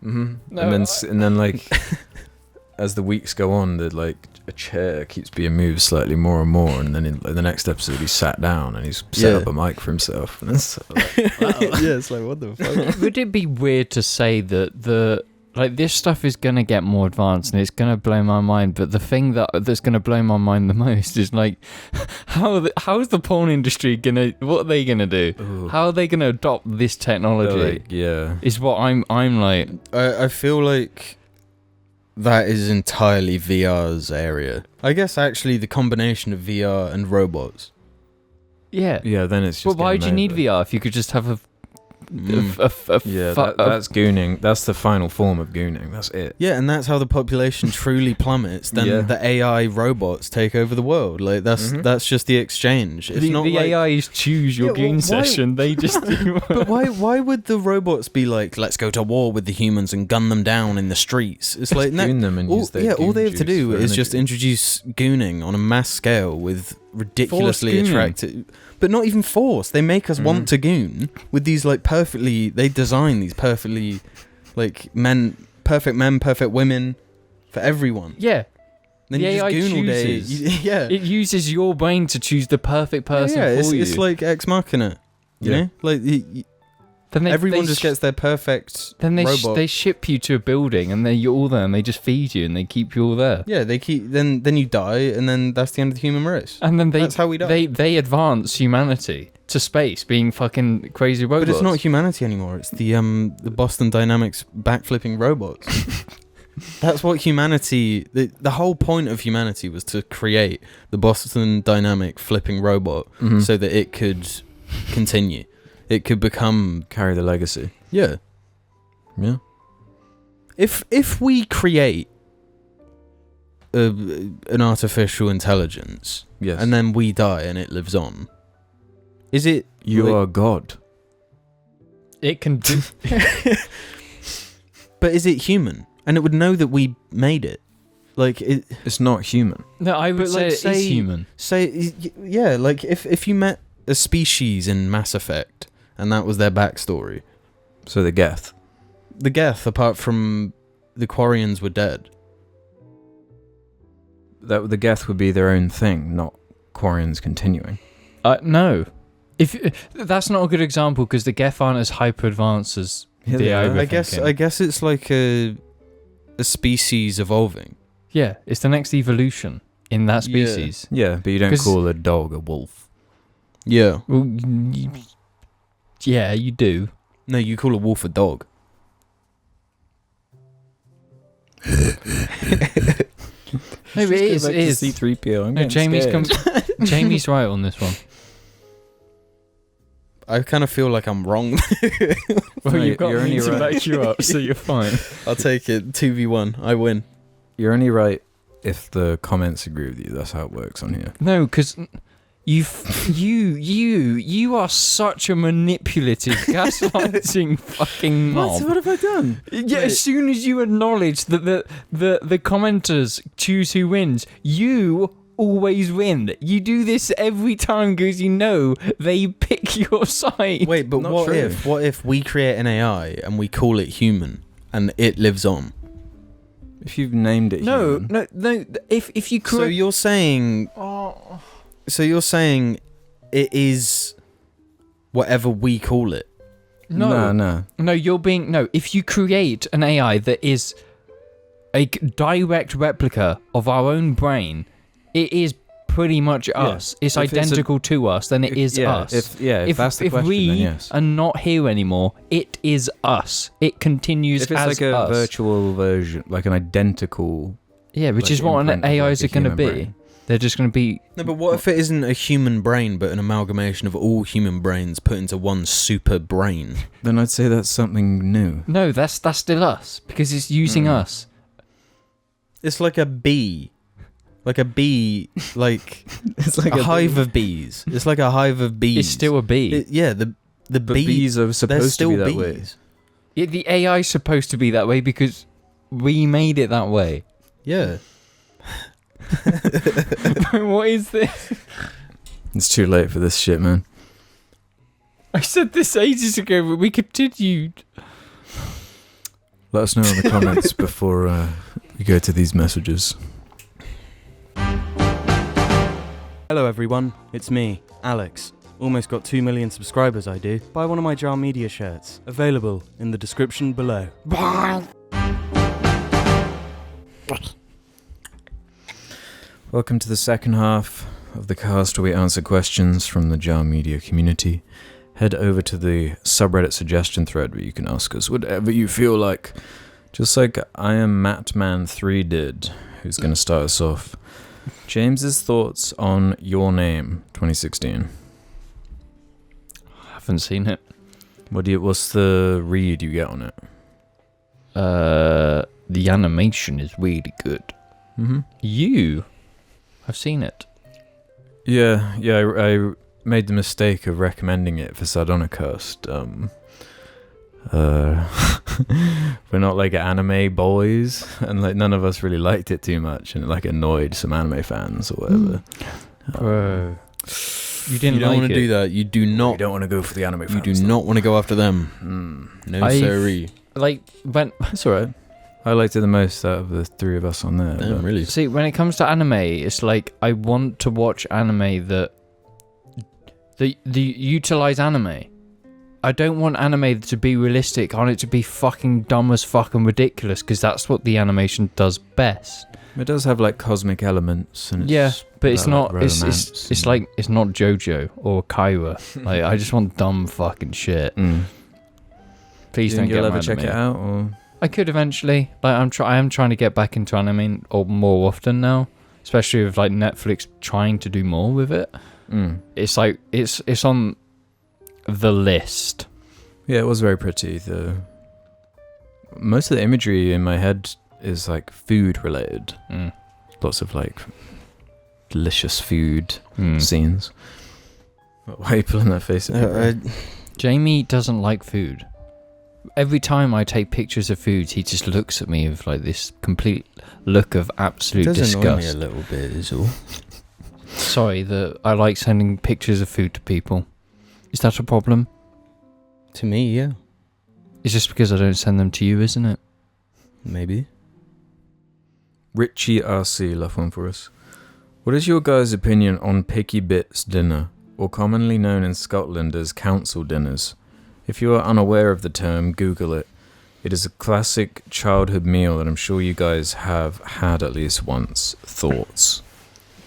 No, and then like as the weeks go on, a chair keeps being moved slightly more and more, and then in the next episode he's sat down and he's set up a mic for himself, and it's it's like, what the fuck? Would it be weird to say that this stuff is gonna get more advanced and it's gonna blow my mind? But the thing that's gonna blow my mind the most is how's the porn industry gonna? What are they gonna do? Ooh. How are they gonna adopt this technology? Is what I'm like. I feel like that is entirely VR's area. I guess actually the combination of VR and robots. Yeah. Yeah, then it's just. But why do you need VR if you could just have that's gooning. That's the final form of gooning. That's it. Yeah, and that's how the population truly plummets. Then the AI robots take over the world. Like that's just the exchange. It's not the AIs choose your goon session. They just do. But why would the robots be like, let's go to war with the humans and gun them down in the streets? It's like goon them and use their all they have to do is energy. just introduce gooning on a mass scale with ridiculously attractive. But not even force. They make us want to goon with these they design these perfectly perfect men, perfect women for everyone. Yeah. Then the you AI just goon all day. chooses. It uses your brain to choose the perfect person for you. It's like Ex Machina. You know? Like everyone just gets their perfect robot. They ship you to a building and you're all there and they just feed you and they keep you all there. Yeah, they keep then you die and then that's the end of the human race. And then that's how we die. They advance humanity to space, being fucking crazy robots. But it's not humanity anymore. It's the Boston Dynamics backflipping robots. That's what humanity. The whole point of humanity was to create the Boston Dynamic flipping robot so that it could continue. It could carry the legacy. Yeah. Yeah. If we create an artificial intelligence, yes, and then we die and it lives on, is it you are God? It can do. But is it human? And it would know that we made it. Like it's not human. No, I would say it is human. Like if you met a species in Mass Effect and that was their backstory. So the Geth. The Geth, apart from the Quarians, were dead. That the Geth would be their own thing, not Quarians continuing. No. That's not a good example because the Geth aren't as hyper advanced as the I guess it's like a species evolving. Yeah, it's the next evolution in that species. Yeah, but you don't call a dog a wolf. Yeah. Well, yeah, you do. No, you call a wolf a dog. Maybe it is. C3PO. No, Jamie's right on this one. I kind of feel like I'm wrong. Well, No, you've got you're me only to right. back you up, so you're fine. I'll take it. 2v1. I win. You're only right if the comments agree with you. That's how it works on here. No, because you are such a manipulative, gaslighting fucking knob. What have I done? Yeah, as soon as you acknowledge that the commenters choose who wins, you always win. You do this every time because you know they pick your side. Wait, but Not what true. if we create an AI and we call it human and it lives on? If you've named it human. No. If you So create, you're saying it is whatever we call it. No. If you create an AI that is a direct replica of our own brain, it is pretty much us. It's If identical to us, then it is us. If that's the question, we then yes. are not here anymore, it is us. It continues If it's as like a us. virtual version, like an identical... Yeah, which like is what imprint of AIs like are a going to human be. brain. They're just going to be... No, but what if it isn't a human brain but an amalgamation of all human brains put into one super brain? Then I'd say that's something new. No, that's still us, because it's using us. It's like a bee. Like a bee, like It's like a hive of bees. It's like a hive of bees. It's still a bee. The But bees are they're supposed to still be that bees. way. Yeah, the AI is supposed to be that way because we made it that way. Yeah. What is this? It's too late for this shit, man. I said this ages ago, but we continued. Let us know in the comments before we go to these messages. Hello everyone, it's me, Alex. Almost got 2 million subscribers I do. Buy one of my Jar Media shirts. Available in the description below. Welcome to the second half of the cast where we answer questions from the Jar Media community. Head over to the subreddit suggestion thread where you can ask us whatever you feel like. Just like I Am Matman3 did, who's going to start us off. James's thoughts on Your Name 2016. I haven't seen it. What's the read you get on it? The animation is really good. Mm-hmm. I've seen it. Yeah, I made the mistake of recommending it for JARCast. We're not like anime boys, and like none of us really liked it too much, and it like annoyed some anime fans or whatever. Bro, you don't like want to do that. You do not. You don't want to go for the anime fans. You do not want to go after them. No, sorry. Like when That's alright. I liked it the most out of the three of us on there. Damn, really. See, when it comes to anime, it's like I want to watch anime that utilize anime. I don't want anime to be realistic. I want it to be fucking dumb as fucking ridiculous, because that's what the animation does best. It does have like cosmic elements, and but it's not. Like, it's like it's not JoJo or Kaiwa. Like I just want dumb fucking shit. Please don't get you'll my ever check anime. it out, or I could eventually. Like I am trying to get back into anime or more often now, especially with like Netflix trying to do more with it. It's like it's on the list. Yeah, it was very pretty. Most of the imagery in my head is like food related. Lots of like delicious food scenes. Why are you pulling that face at me? Jamie doesn't like food. Every time I take pictures of food, he just looks at me with like this complete look of absolute disgust. It does annoy me a little bit, is all. Sorry that I like sending pictures of food to people. Is that a problem? To me, yeah. It's just because I don't send them to you, isn't it? Maybe. Richie RC left one for us. What is your guys' opinion on picky bits dinner, or commonly known in Scotland as council dinners? If you are unaware of the term, Google it. It is a classic childhood meal that I'm sure you guys have had at least once. Thoughts?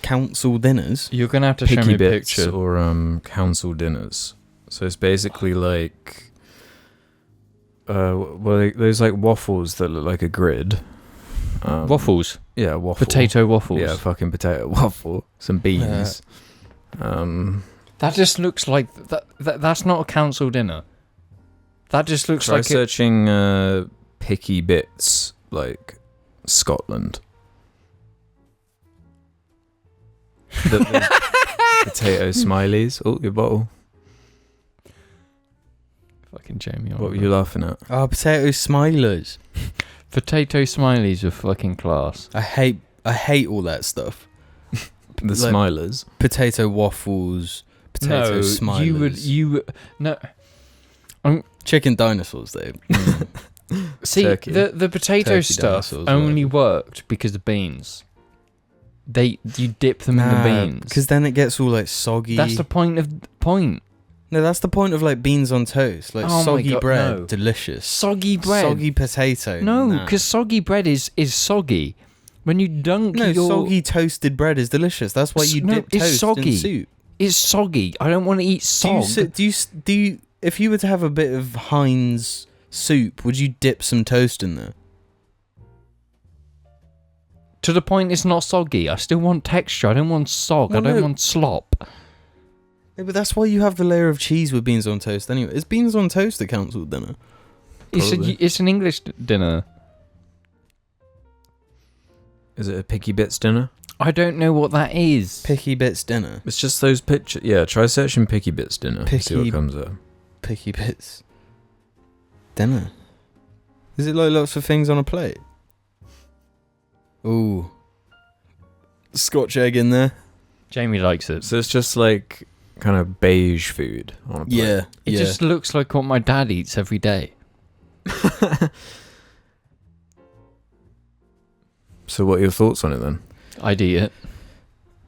Council dinners? You're going to have to show Picky me a bits picture. or council dinners. So it's basically like... there's like waffles that look like a grid. Waffles? Yeah, waffle. Potato waffles? Yeah, fucking potato waffle. Some beans. That just looks like... That's not a council dinner. That just looks Try like searching picky bits, like Scotland. The potato smileys. Oh, your bottle. Fucking Jamie. What were you laughing at? Oh, potato smilers. Potato smileys are fucking class. I hate all that stuff. The smilers. Potato waffles, potato smilers. No. Chicken dinosaurs, though. See, Turkey. the potato Turkey stuff dinosaurs, only whatever. worked because of beans. You dip them in the beans. Because then it gets all like soggy. That's the point. No, that's the point of like beans on toast. Like Oh my soggy God, bread, no. delicious. Soggy bread. Soggy potato. No, nah. because soggy bread is soggy. When you dunk your... soggy toasted bread is delicious. That's why you dip it's toast soggy. in soup. It's soggy. I don't want to eat sog. Do you if you were to have a bit of Heinz soup, would you dip some toast in there? To the point it's not soggy. I still want texture. I don't want sog. Well, I don't no. want slop. Yeah, but that's why you have the layer of cheese with beans on toast anyway. Is beans on toast a council dinner? Probably. It's an English dinner. Is it a picky bits dinner? I don't know what that is. Picky bits dinner. It's just those pictures. Yeah, try searching picky bits dinner. See what comes up. Picky bits dinner. Is it like lots of things on a plate? Ooh. Scotch egg in there. Jamie likes it. So it's just like kind of beige food on a plate. Yeah. It just looks like what my dad eats every day. So what are your thoughts on it then? I'd eat it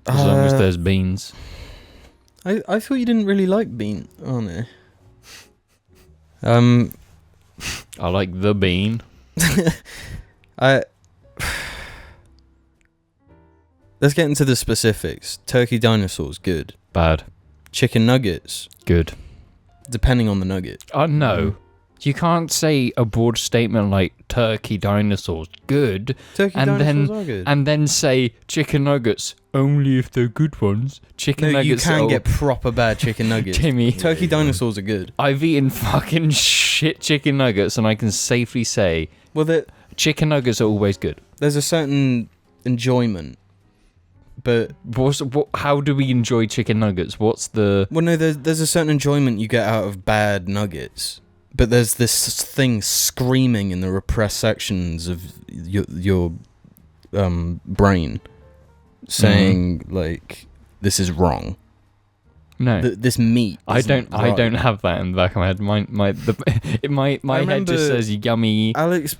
as long as there's beans. I thought you didn't really like bean. Oh no. I like the bean. Let's get into the specifics. Turkey dinosaurs, good. Bad. Chicken nuggets, Good. depending on the nugget. No. You can't say a broad statement like turkey dinosaurs good Turkey And dinosaurs then- are good. and then say chicken nuggets only if they're good ones. Chicken No, you nuggets can are- get proper bad chicken nuggets. Timmy, Turkey dinosaurs are good. I've eaten fucking shit chicken nuggets and I can safely say Well, chicken nuggets are always good. there's a certain enjoyment, but How do we enjoy chicken nuggets? What's the... well, no, there's a certain enjoyment you get out of bad nuggets, but there's this thing screaming in the repressed sections of your brain, saying like this is wrong. No. This meat. I isn't don't. I right. don't have that in the back of my head. My head remember just says yummy. Alex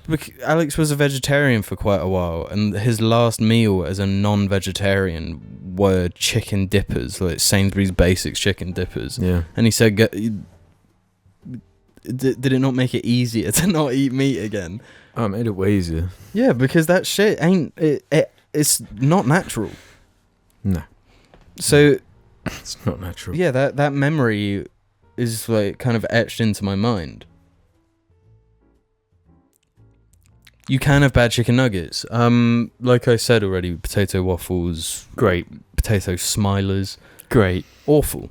was a vegetarian for quite a while, and his last meal as a non-vegetarian were chicken dippers, like Sainsbury's Basics chicken dippers. Yeah. And he said, "Did it not make it easier to not eat meat again?" Oh, it made it way easier. Yeah, because that shit ain't it's not natural. No, So it's not natural. yeah, that memory is like kind of etched into my mind. You can have bad chicken nuggets. Like I said already, potato waffles, Great. potato smilers, Great. awful.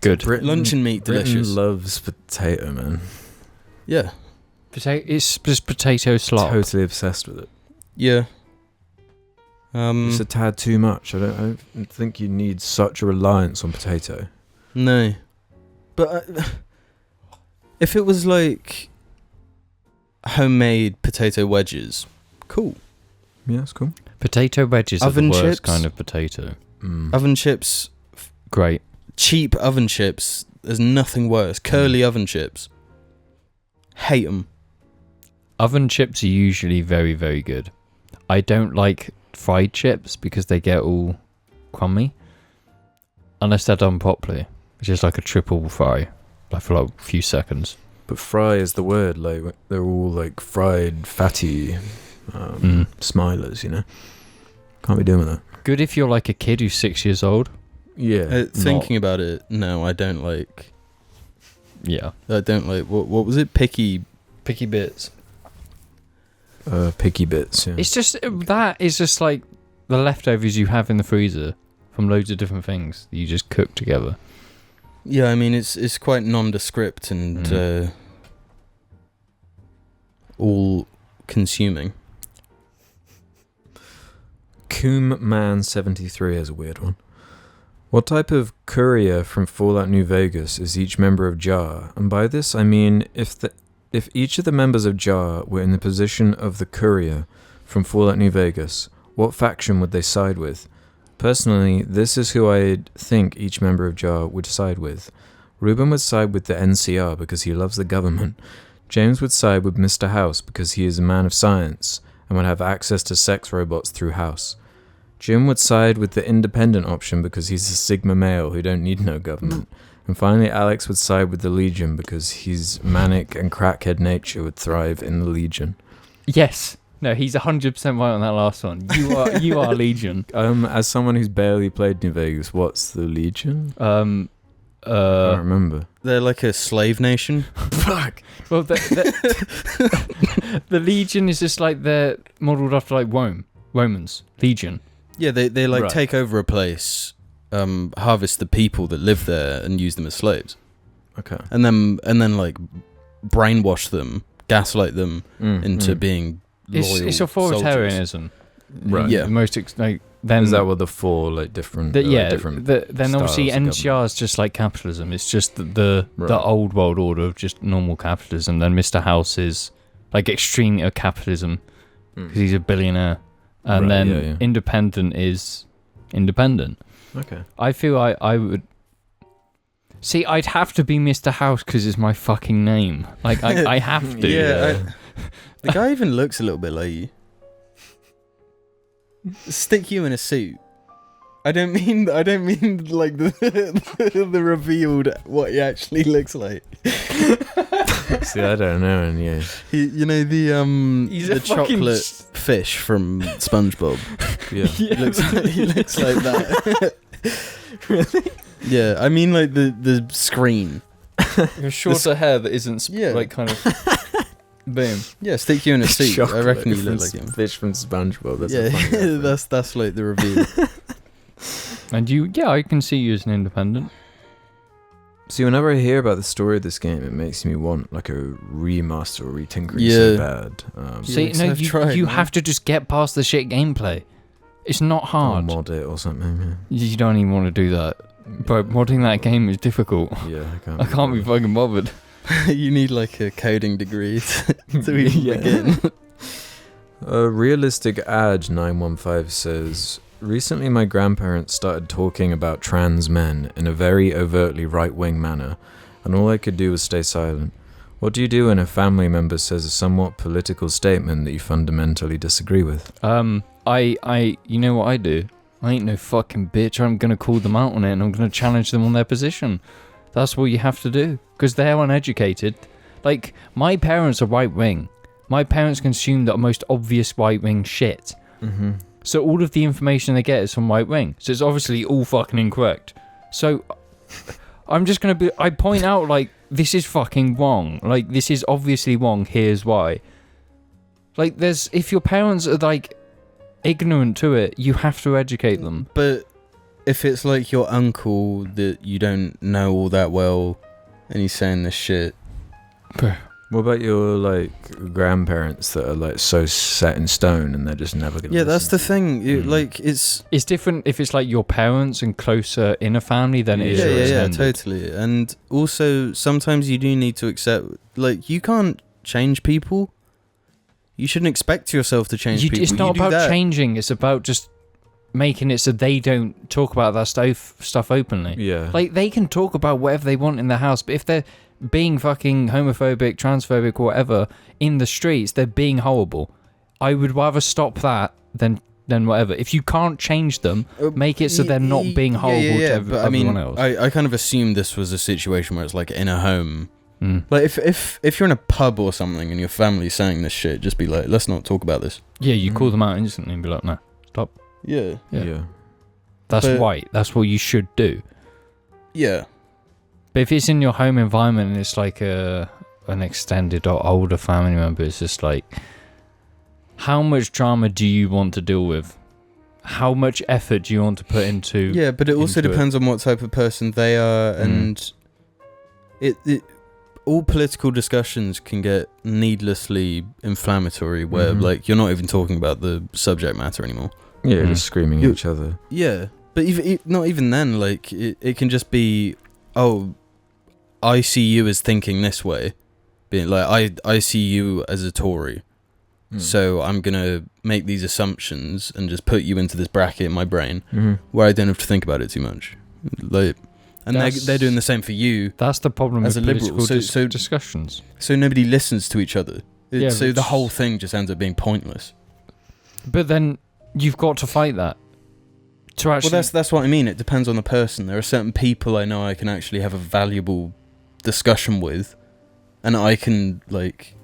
Good. Luncheon meat, delicious. Britain loves potato, man. Yeah, It's just potato slop. Totally obsessed with it. yeah. It's a tad too much. I don't think you need such a reliance on potato. No, but if it was like homemade potato wedges, cool. Yeah, it's cool. Potato wedges Oven are the worst chips? kind of potato. Oven chips, Great. cheap oven chips. There's nothing worse. Curly oven chips. Hate them. Oven chips are usually very, very good. I don't like fried chips because they get all crummy. Unless they're done properly. Which is like a triple fry. Like for like a few seconds. But fry is the word. Like they're all like fried, fatty smilers. You know, can't be doing that. Good if you're like a kid who's 6 years old. Yeah. Thinking about it, no, I don't like. Yeah. I don't like. What was it? Picky bits. Picky bits. Yeah. It's just that is just like the leftovers you have in the freezer from loads of different things that you just cook together. Yeah, I mean it's quite nondescript and all consuming. Coomman73 has a weird one. What type of courier from Fallout New Vegas is each member of JAR? And by this I mean if each of the members of JAR were in the position of the courier from Fallout New Vegas, what faction would they side with? Personally, this is who I think each member of JAR would side with. Ruben would side with the NCR because he loves the government. James would side with Mr. House because he is a man of science and would have access to sex robots through House. Jim would side with the independent option because he's a Sigma male who don't need no government. And finally, Alex would side with the Legion because his manic and crackhead nature would thrive in the Legion. Yes. No, he's 100% right on that last one. You are Legion. As someone who's barely played New Vegas, what's the Legion? I don't remember. They're like a slave nation. Fuck. Well, the Legion is just like they're modelled after like Romans. Legion. Yeah, they like Right. take over a place, harvest the people that live there and use them as slaves. Okay. And then like brainwash them, gaslight them into being loyal It's soldiers. authoritarianism. Right. Yeah. The most then Is that what the four like different? different then obviously styles of NCR is just like capitalism. It's just the Right. old world order of just normal capitalism. Then Mr. House is like extreme capitalism because he's a billionaire. And Right, then yeah. independent is independent. Okay. I feel I would... See, I'd have to be Mr. House because it's my fucking name. Like, I have to. Yeah. The guy even looks a little bit like you. stick you in a suit. I don't mean like the revealed what he actually looks like. See, I don't know, and yeah. You know He's the a fucking chocolate fish from SpongeBob. Yeah. He looks like that. Really? Yeah, I mean like the screen. Your shorter hair that isn't like kind of boom. Yeah, stick you in a suit. I reckon you look like him. Fish from SpongeBob. That's Yeah, a funny reference. that's like the reveal. And I can see you as an independent. See, whenever I hear about the story of this game, it makes me want like a remaster or retinkering Yeah. so bad. See, so I've tried, you man. have to just get past the shit gameplay. It's not Or hard. mod it or something. You don't even want to do that. But modding that game is difficult. Yeah, I can't be fucking bothered. You need like a coding degree to even begin. Realistic Ad 915 says, recently my grandparents started talking about trans men in a very overtly right-wing manner, and all I could do was stay silent. What do you do when a family member says a somewhat political statement that you fundamentally disagree with? You know what I do? I ain't no fucking bitch. I'm gonna call them out on it and I'm gonna challenge them on their position. That's what you have to do. Because they're uneducated. Like, my parents are right-wing. My parents consume the most obvious right-wing shit. Mm-hmm. So all of the information they get is from right-wing. So it's obviously all fucking incorrect. So I'm just gonna I point out, like, this is fucking wrong. Like, this is obviously wrong. Here's why. Like, if your parents are, like, ignorant to it, you have to educate them. But if it's like your uncle that you don't know all that well and he's saying this shit. What about your like grandparents that are like so set in stone and they're just never gonna Yeah, that's the listen? thing. Like it's different if it's like your parents and closer in a family than it is your yeah, extended. totally. And also sometimes you do need to accept, like, you can't change people. You shouldn't expect yourself to change people. It's not You do about that. changing. It's about just making it so they don't talk about that stuff openly. Yeah. Like, they can talk about whatever they want in their house, but if they're being fucking homophobic, transphobic, or whatever in the streets, they're being horrible. I would rather stop that than whatever. If you can't change them, make it so they're not being horrible to everyone else. I kind of assumed this was a situation where it's like in a home. Like if you're in a pub or something and your family's saying this shit, just be like, let's not talk about this. Yeah, you call them out instantly and be like, no, stop. Yeah. That's But- right. That's what you should do. Yeah. But if it's in your home environment and it's like an extended or older family member, it's just like, how much drama do you want to deal with? How much effort do you want to put into? Yeah, but it also into depends on what type of person they are, and it all political discussions can get needlessly inflammatory, where like you're not even talking about the subject matter anymore. Yeah, just screaming at each other. Yeah, but not even then. Like it can just be, oh, I see you as thinking this way, being like I see you as a Tory, so I'm gonna make these assumptions and just put you into this bracket in my brain where I don't have to think about it too much. Like, and they're doing the same for you. That's the problem as with a liberal. political So discussions. So nobody listens to each other. Yeah, So which- the whole thing just ends up being pointless. But then you've got to fight that. To actually, Well, that's what I mean. It depends on the person. There are certain people I know I can actually have a valuable discussion with, and I can like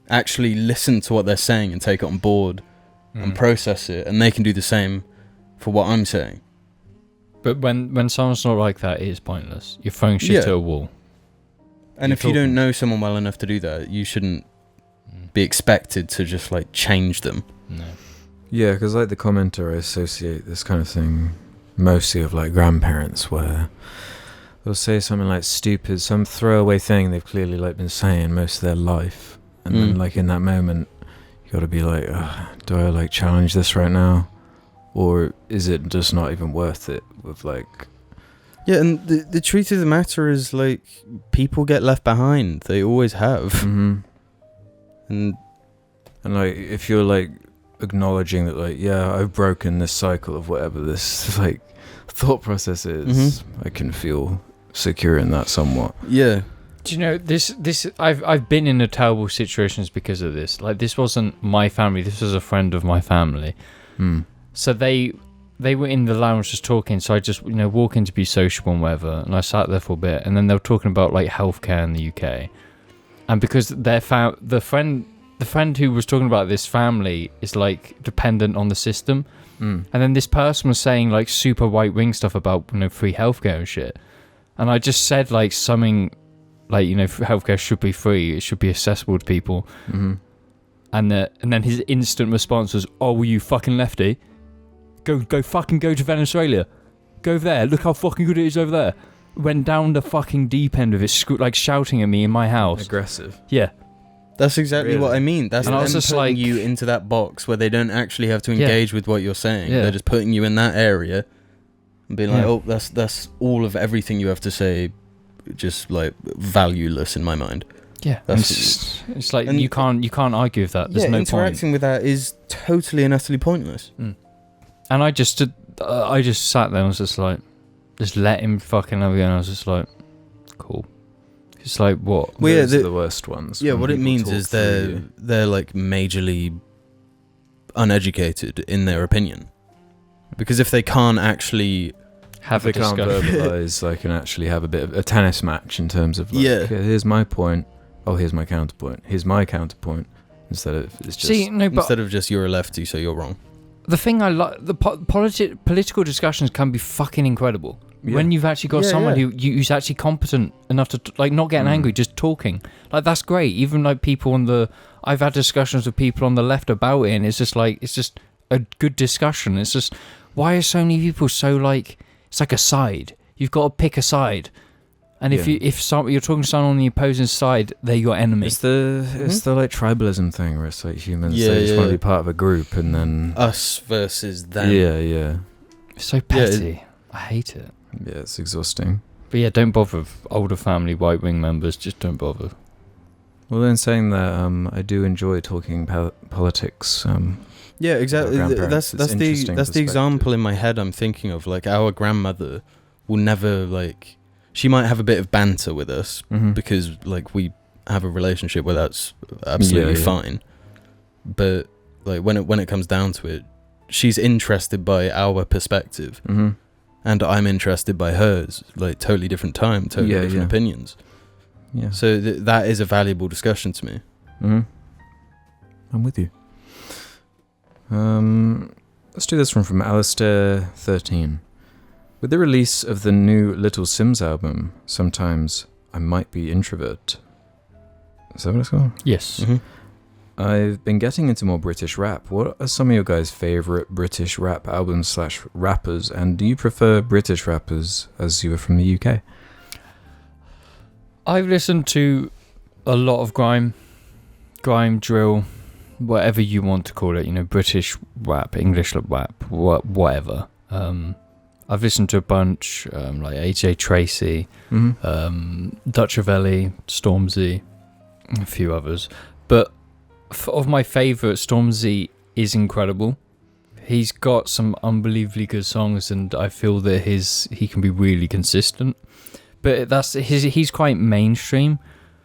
actually listen to what they're saying and take it on board and process it, and they can do the same for what I'm saying. But when someone's not like that, it is pointless. You're throwing shit to a wall. And if you don't know someone well enough to do that, you shouldn't be expected to just like change them. No. Yeah, because like the commenter, I associate this kind of thing mostly of like grandparents, where they'll say something like stupid, some throwaway thing they've clearly like been saying most of their life, and then like in that moment, you got to be like, do I like challenge this right now, or is it just not even worth it? With like, Yeah, and the truth of the matter is, like, people get left behind. They always have. And like if you're like acknowledging that, like, yeah, I've broken this cycle of whatever this like thought process is, I can feel secure in that somewhat. yeah. Do you know this? I've been in terrible situations because of this. Like, this wasn't my family. This was a friend of my family, So they were in the lounge just talking. So I just walk in to be sociable and whatever, and I sat there for a bit, and then they were talking about like healthcare in the UK, and because the friend who was talking about this family is like dependent on the system, and then this person was saying like super right wing stuff about free healthcare and shit, and I just said like something like healthcare should be free, it should be accessible to people, and then his instant response was, "Oh, were you fucking lefty? Go to Venezuela, go over there, look how fucking good it is over there." Went down the fucking deep end of it, like shouting at me in my house. Aggressive. Yeah. That's exactly what I mean. That's and them I was just putting like, you into that box where they don't actually have to engage with what you're saying. Yeah. They're just putting you in that area and being like, Yeah. "Oh, that's all of everything you have to say, just like valueless in my mind." Yeah, it's like and you can't argue with that. There's no interacting point. with that is totally and utterly pointless. And I just sat there and was just like, just let him fucking have it. And I was just like, cool. It's like what? Well, Those are the worst ones. Yeah, when what it people means talk is through they're like majorly uneducated in their opinion, because if they can't actually Have they a can't discussion. verbalise, I can actually have a bit of a tennis match in terms of like, Yeah. here's my point. Oh, here's my counterpoint. Here's my counterpoint. Instead of it's just See, no, but instead of just you're a lefty, so you're wrong. the thing I like, the political discussions can be fucking incredible. Yeah. When you've actually got someone who's actually competent enough to like not getting angry, just talking, like that's great. Even like people I've had discussions with people on the left about it, and it's just a good discussion. It's just, why are so many people so like, it's like a side. You've got to pick a side, and if you're talking to someone on the opposing side, they're your enemy. It's the like tribalism thing where it's like humans they just want to be part of a group and then Us versus them. yeah It's so petty. I hate it. yeah, it's exhausting. But yeah, don't bother with older family right wing members. Just don't bother. Well, then saying that, I do enjoy talking politics. Yeah, exactly. grandparents. That's It's the interesting that's the example in my head I'm thinking of. Like our grandmother will never like. She might have a bit of banter with us because like we have a relationship where that's absolutely fine. But like when it comes down to it, she's interested by our perspective, and I'm interested by hers. Like totally different time, totally different opinions. Yeah. So that is a valuable discussion to me. I'm with you. Let's do this one from Alistair 13. With the release of the new Little Sims album, sometimes I might be introvert. Is that what it's called? Yes. I've been getting into more British rap. What are some of your guys' favourite British rap albums / rappers? And do you prefer British rappers as you are from the UK? I've listened to a lot of grime, drill, whatever you want to call it. British rap, English rap, whatever. I've listened to a bunch, like AJ Tracy, Dutch Ravelli, Stormzy, a few others. But of my favourite, Stormzy is incredible. He's got some unbelievably good songs, and I feel that he can be really consistent. But he's quite mainstream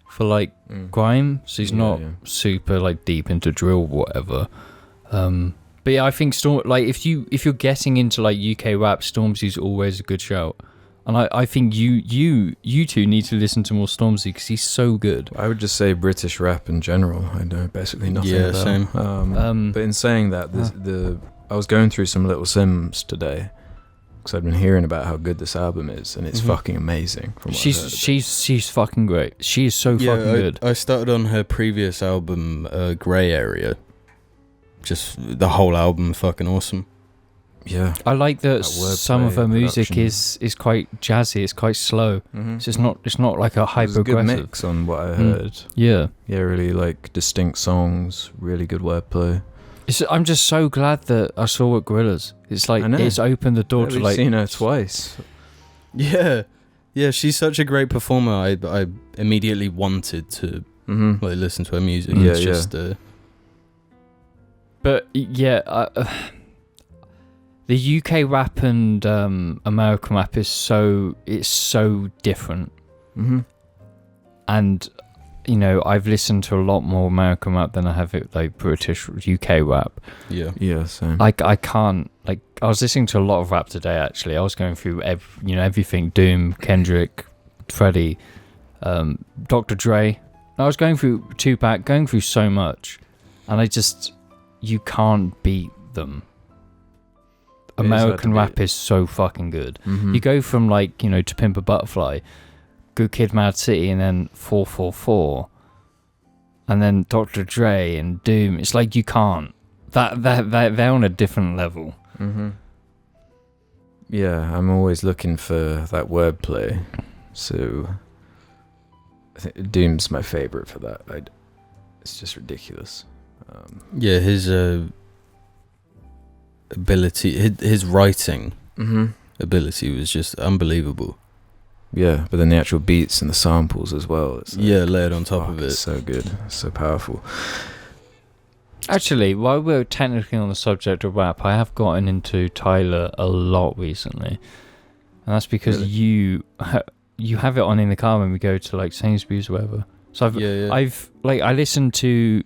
for like grime, so he's not super like deep into drill or whatever. But yeah, I think if you're getting into like UK rap, Stormzy's always a good shout. And I think you two need to listen to more Stormzy because he's so good. I would just say British rap in general. I know basically nothing about. Same. But in saying that, I was going through some Little Sims today because I'd been hearing about how good this album is, and it's fucking amazing. From what I've heard. She's fucking great. She is so fucking good. I started on her previous album, Grey Area. Just the whole album, fucking awesome. Yeah, I like that wordplay, some of her music production. is quite jazzy. It's quite slow. So it's not like a hyper There's a good aggressive mix on what I heard. Yeah, really like distinct songs, really good wordplay. I'm just so glad that I saw it Gorillaz. It's like it's opened the door to We've like seen her twice. Yeah, she's such a great performer. I immediately wanted to like listen to her music. Yeah, it's just But yeah, the UK rap and American rap is so different, and you know, I've listened to a lot more American rap than I have like British UK rap. Yeah, same. I can't, like, I was listening to a lot of rap today, actually. I was going through everything: Doom, Kendrick, Freddie, Dr. Dre. I was going through Tupac, going through so much, and you can't beat them. American rap is so fucking good. You go from, like, you know, To Pimp a Butterfly, Good Kid, Mad City, and then 444, and then Dr. Dre and Doom. It's like you can't. They're on a different level. Yeah, I'm always looking for that wordplay. So I think Doom's my favorite for that. It's just ridiculous. Yeah, his ability, his writing ability was just unbelievable. Yeah, but then the actual beats and the samples as well. It's like, layered on top of it. It's so good. It's so powerful. Actually, while we're technically on the subject of rap, I have gotten into Tyler a lot recently. And that's because you have it on in the car when we go to, like, Sainsbury's or whatever. So I listened to,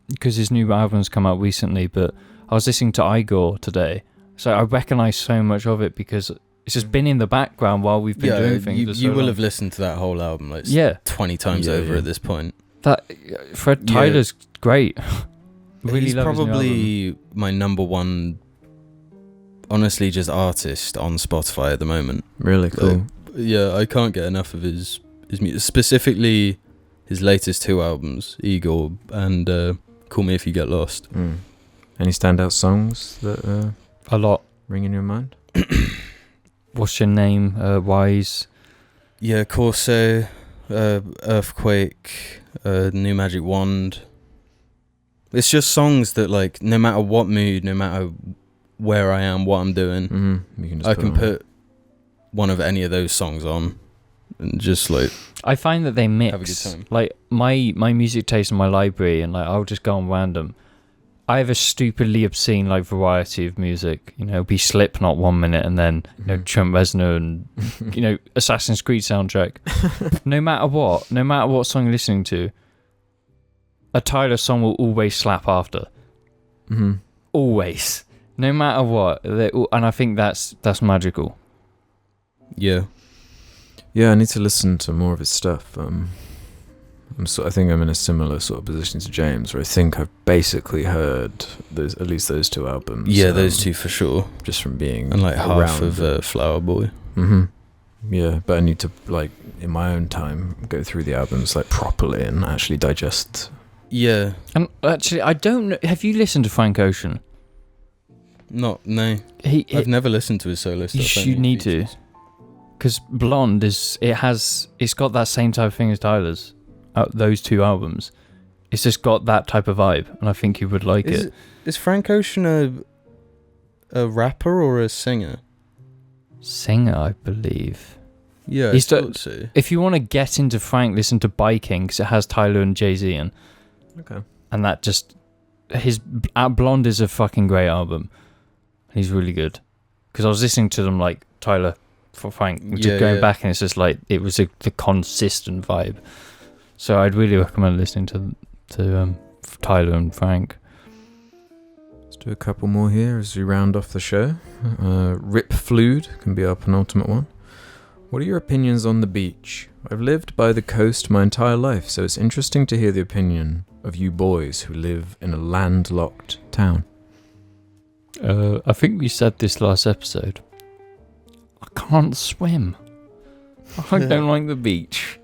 because his new album's come out recently, but I was listening to Igor today. So I recognise so much of it because it's just been in the background while we've been doing things. You will have listened to that whole album like 20 times over at this point. Tyler's great. Really, he's love probably my number one, honestly, just artist on Spotify at the moment. Really cool. I can't get enough of his music, specifically his latest 2 albums, Igor and Call Me If You Get Lost. Any standout songs that a lot ring in your mind? What's Your Name? Wise. Yeah, Corso, Earthquake, New Magic Wand. It's just songs that, like, no matter what mood, no matter where I am, what I'm doing, I can put one of any of those songs on and just, like, I find that they mix. Have a good time. Like, my music taste in my library, and, like, I'll just go on random. I have a stupidly obscene, like, variety of music. You know, it'll be Slipknot 1 minute, and then, you know, Trent Reznor and, you know, Assassin's Creed soundtrack. No matter what song you're listening to, a Tyler song will always slap after. Always. No matter what. And I think that's magical. Yeah. Yeah, I need to listen to more of his stuff. I think I'm in a similar sort of position to James, where I think I've basically heard at least those 2 albums. Yeah, those 2 for sure. Just from being and, like, half around. of Flower Boy. Yeah, but I need to, like, in my own time, go through the albums, like, properly and actually digest. Yeah. And actually, I don't know. Have you listened to Frank Ocean? No. I've never listened to his solo stuff. You need to. Because Blonde it's got that same type of thing as Tyler's. Those 2 albums. It's just got that type of vibe, and I think you would like it. Is Frank Ocean a rapper or a singer? Singer, I believe. Yeah, I thought so. If you want to get into Frank, listen to Biking, because it has Tyler and Jay-Z in. Okay. And that just... His Blonde is a fucking great album. He's really good. Because I was listening to them, like, Tyler for Frank, just going back, and it's just like, it was the consistent vibe. So I'd really recommend listening to Tyler and Frank. Let's do a couple more here as we round off the show. Rip Flood can be our penultimate one. What are your opinions on the beach? I've lived by the coast my entire life, so it's interesting to hear the opinion of you boys who live in a landlocked town. I think we said this last episode. I can't swim. I don't like the beach.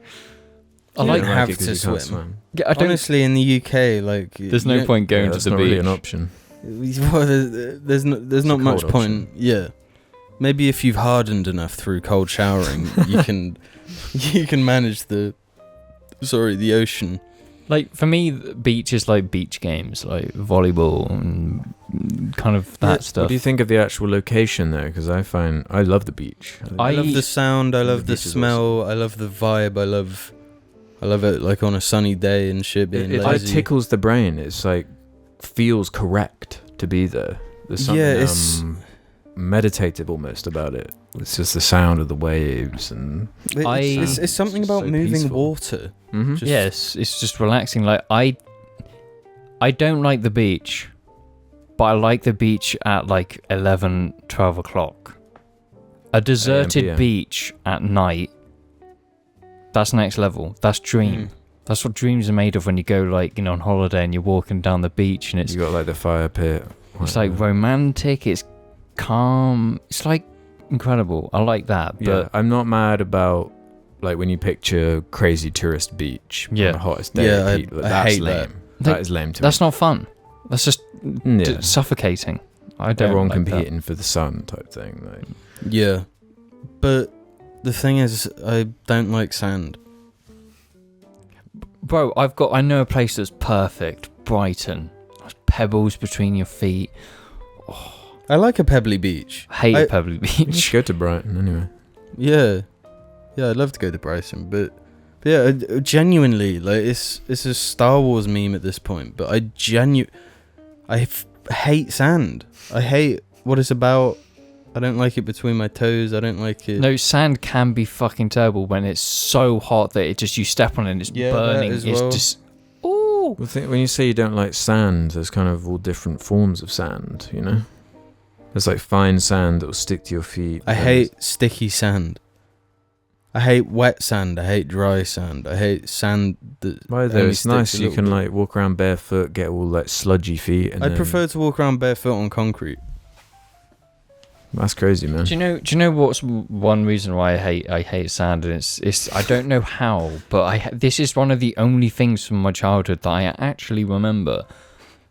I like have to swim. Yeah, honestly, in the UK, like, there's no point going to the beach. That's not really an option. Well, there's not much point. Yeah, maybe if you've hardened enough through cold showering, you can manage the ocean. Like, for me, the beach is like beach games, like volleyball and kind of that stuff. What do you think of the actual location there? Because I love the beach. I love the sound. I love the smell. Awesome. I love the vibe. I love it, like, on a sunny day and shit. Being it tickles the brain. It's like feels correct to be there. There's something, meditative almost about it. It's just the sound of the waves, and It's something about so moving peaceful. water. Just- Yes, it's just relaxing. Like I don't like the beach, but I like the beach at like 11, 12 o'clock. A deserted PM. beach at night, that's next level. That's dream. That's what dreams are made of when you go like, on holiday and you're walking down the beach and it's you got like the fire pit. it's like romantic, it's calm, it's like incredible. I like that. Yeah, But I'm not mad about like when you picture crazy tourist beach on Yeah. the hottest day. Yeah, of heat, I that's hate lame. that. That is lame to that's not fun. That's just me. Yeah. suffocating. I don't Everyone like that. competing for the sun type thing. Like. Yeah. But the thing is, I don't like sand. Bro, I know a place that's perfect. Brighton. There's pebbles between your feet. I like a pebbly beach. I hate I- a pebbly Let's beach. go to Brighton anyway. Yeah. Yeah, I'd love to go to Brighton, but yeah, genuinely, like it's a Star Wars meme at this point, but I hate sand. I hate what it's about. I don't like it between my toes. I don't like it. No, sand can be fucking terrible when it's so hot that you step on it and it's Yeah, that burning. as It's well. just ooh. Well, when you say you don't like sand, there's kind of all different forms of sand, you know? There's like fine sand that will stick to your feet. I There's- hate sticky sand. I hate wet sand. I hate dry sand. I hate sand that. Why though? only It's sticks nice. a You little can bit. like walk around barefoot, get all like sludgy feet. And I then- prefer to walk around barefoot on concrete. That's crazy, man. Do you know what's one reason why I hate sand? And it's I don't know how, but this is one of the only things from my childhood that I actually remember.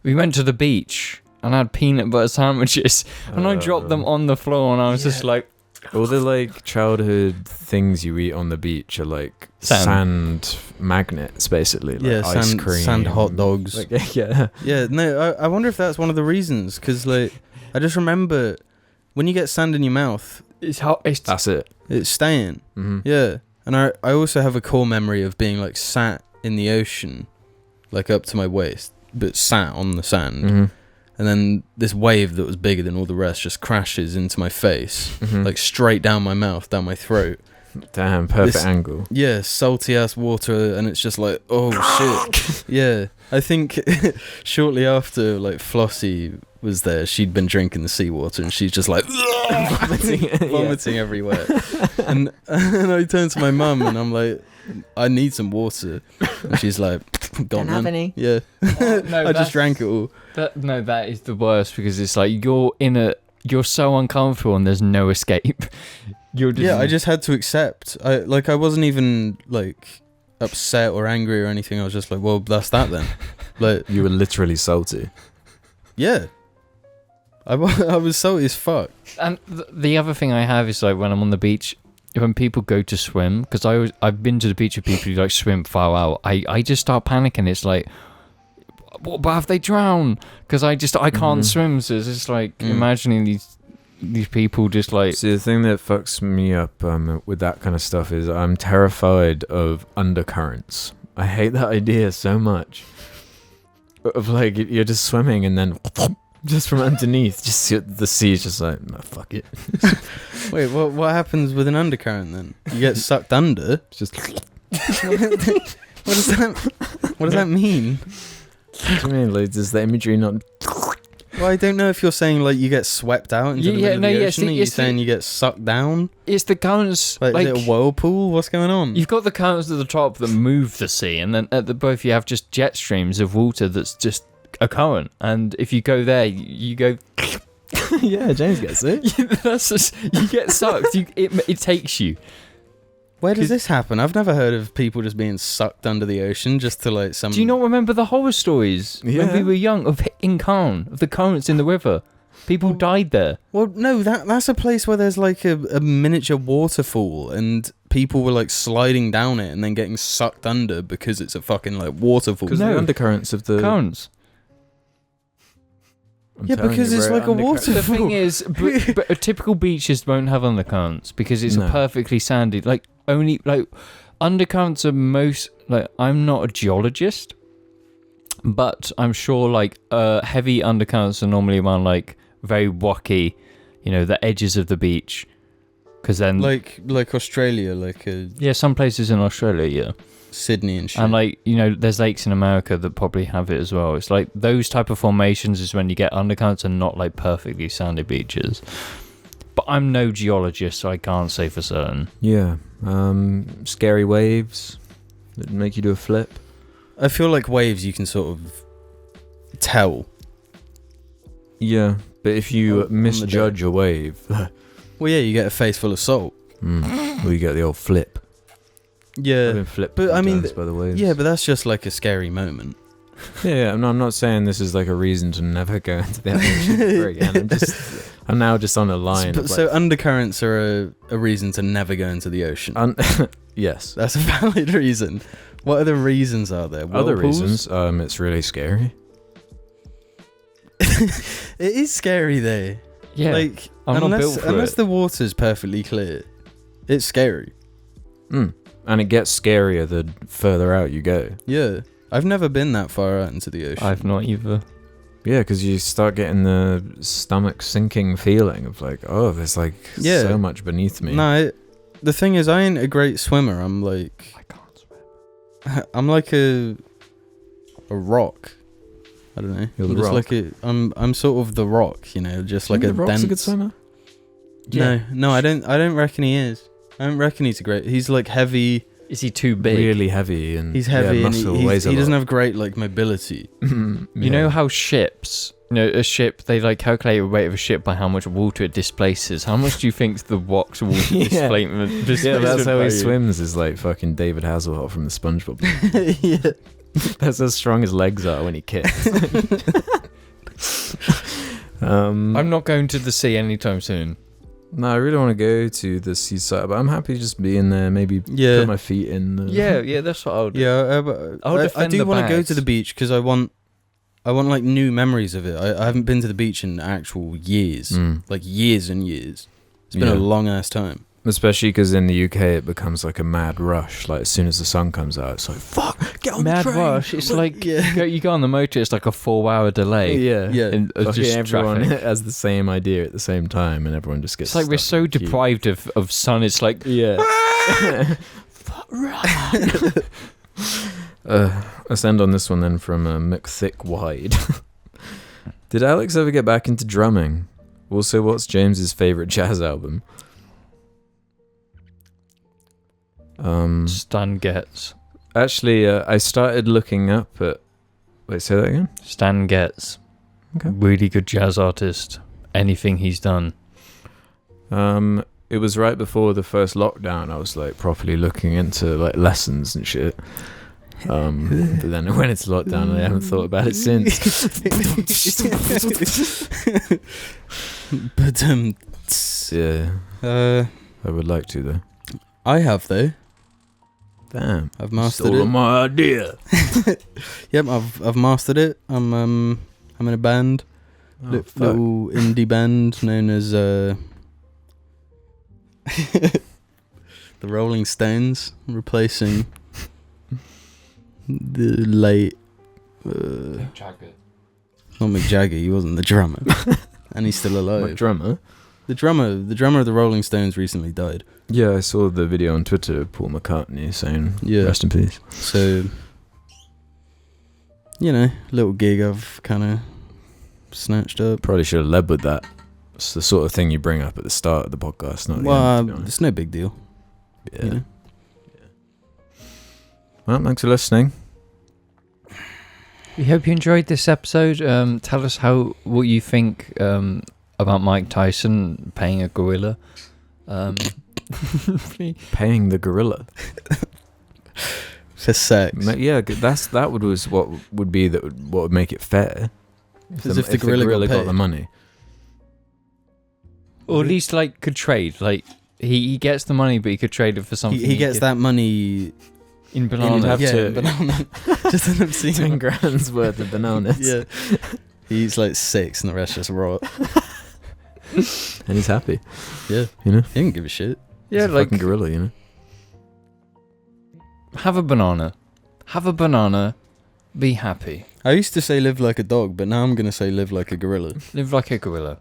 We went to the beach and I had peanut butter sandwiches and I dropped them on the floor and I was just like, All the like childhood things you eat on the beach are like Sand. sand magnets, basically. Like Yeah, ice sand- cream, sand hot dogs. Like, yeah. Yeah, no, I wonder if that's one of the reasons. Because like, I just remember when you get sand in your mouth, That's it. it's staying. Mm-hmm. Yeah, and I also have a core memory of being like sat in the ocean, like up to my waist, but sat on the sand. Mm-hmm. And then this wave that was bigger than all the rest just crashes into my face, Mm-hmm. like straight down my mouth, down my throat. Damn, perfect This- angle. Yeah, salty ass water, and it's just like, oh shit. Yeah, I think shortly after, like Flossie was there, she'd been drinking the seawater, and she's just like vomiting everywhere. And I turned to my mum, and I'm like, I need some water, and she's like, "Don't have any." Yeah, no, I just drank it all. that is the worst because it's like you're so uncomfortable and there's no escape. You're just, Yeah, I just had to accept. I wasn't even like upset or angry or anything. I was just like, well, that's that then. Like, You were literally salty. yeah, I was salty as fuck. And the other thing I have is like when I'm on the beach, when people go to swim, because I've been to the beach with people who like swim far out. I just start panicking. It's like, what about if they drown? Because I can't swim. So it's just like imagining these people just like. See, the thing that fucks me up with that kind of stuff is I'm terrified of undercurrents. I hate that idea so much. Of like, you're just swimming and then just from underneath, just the sea is just like, no, fuck it. Wait, what happens with an undercurrent then? You get sucked under. Just, What does that mean? what do you mean? Like, does the imagery not... Well, I don't know if you're saying like you get swept out into the middle of the ocean. Are you saying you get sucked down? It's the currents. Like, is it a whirlpool? What's going on? You've got the currents at the top that move the sea, and then at the both you have just jet streams of water that's just a current. And if you go there, you go. Yeah, James gets it. That's just, you get sucked. It takes you. Where does this happen? I've never heard of people just being sucked under the ocean just to like some. Do you not remember the horror stories when Yeah. we were young in CALNE, of the currents in the river? People died there. Well, no, that's a place where there's like a miniature waterfall and people were like sliding down it and then getting sucked under because it's a fucking like waterfall. Because No. the undercurrents of the... Currents. I'm Yeah, telling because you, it's bro, like a undercurrents- The waterfall. thing is, but typical beaches won't have undercurrents because it's No. a perfectly sandy. Like only like undercurrents are most like. I'm not a geologist, but I'm sure like heavy undercurrents are normally around like very rocky, the edges of the beach. Because then, like Australia, some places in Australia, Sydney and shit. And there's lakes in America that probably have it as well. It's like those type of formations is when you get undercurrents and not like perfectly sandy beaches. But I'm no geologist, so I can't say for certain. Yeah. Scary waves that make you do a flip. I feel like waves you can sort of tell. Yeah, but if you misjudge a wave, well, yeah, you get a face full of salt. well, you get the old flip. I've Yeah, been flipped but I mean, by the waves. yeah, but that's just like a scary moment. Yeah, no, I'm not saying this is like a reason to never go into the ocean ever again. I'm now just on a line. So undercurrents are a reason to never go into the ocean. Yes, That's a valid reason. What other reasons are there? other Whirlpools? reasons. It's really scary. It is scary though. Yeah, Like I'm not built for unless it. the water's perfectly clear, it's scary. And it gets scarier the further out you go. Yeah, I've never been that far out into the ocean. I've not either. Yeah, because you start getting the stomach sinking feeling of like, oh, there's like so much beneath me. No, the thing is, I ain't a great swimmer. I'm like, I can't swim. I'm like a rock. I don't know. You're the I'm just rock. like I'm sort of the rock, just like a The Rock's dense. a good swimmer. No, I don't reckon he is. I don't reckon he's a great. He's like heavy. Is he too big? Really heavy and He's heavy and muscle he weighs a doesn't lot. have great like mobility. You know how ships, a ship, they like calculate the weight of a ship by how much water it displaces. How much do you think the Rock's water displacement? Yeah, that's how he value? swims. Is like fucking David Hasselhoff from the SpongeBob. Yeah. That's how strong his legs are when he kicks. I'm not going to the sea anytime soon. No, I really want to go to the seaside, but I'm happy just being there. Maybe put my feet in. Yeah, that's what I'll do. Yeah, I'll I defend do the want to go bags. to the beach because I want like new memories of it. I haven't been to the beach in actual years, like years and years. It's been a long ass time. Especially because in the UK it becomes like a mad rush. Like as soon as the sun comes out, it's like fuck, get on Mad the train. rush. It's like Yeah. you go on the motor. It's like a 4-hour delay. Yeah. And Fucking just everyone traffic. has the same idea at the same time, and everyone just gets. It's like we're stuck so in the queue. deprived of sun. It's like Yeah. Let's end on this one then from McThick Wide. Did Alex ever get back into drumming? Also, what's James's favorite jazz album? Stan Getz. Actually, I started looking up at. Wait, say that again. Stan Getz. Okay. Really good jazz artist. Anything he's done. It was right before the first lockdown. I was like properly looking into like lessons and shit. But then when it's lockdown, I haven't thought about it since. But Yeah, I would like to though. I have though. Damn, I've mastered stole it. my idea. Yep, I've mastered it. I'm in a band, Oh, fuck. little indie band known as the Rolling Stones, replacing the late not Mick Jagger. He wasn't the drummer, and he's still My alive. drummer. The drummer of the Rolling Stones recently died. Yeah, I saw the video on Twitter of Paul McCartney saying rest in peace. So, little gig I've kind of snatched up. Probably should have led with that. It's the sort of thing you bring up at the start of the podcast, not at the Well, end, to be honest. it's no big deal. Yeah. You know? Well, thanks for listening. We hope you enjoyed this episode. Tell us what you think about Mike Tyson paying a gorilla. Paying the gorilla. For sex. Yeah, what would be what would make it fair. If the gorilla got got paid. the money. Or at least could trade. He gets the money, but he could trade it for something. He gets that money in You'd bananas. have to- banana. Just an obscene 10 grand's worth of bananas. Yeah. He eats 6 and the rest just rot. And he's happy. Yeah. You know? He didn't give a shit. Yeah, He's a fucking gorilla, you know? have a banana. Have a banana. Be happy. I used to say live like a dog, but now I'm going to say live like a gorilla. Live like a gorilla.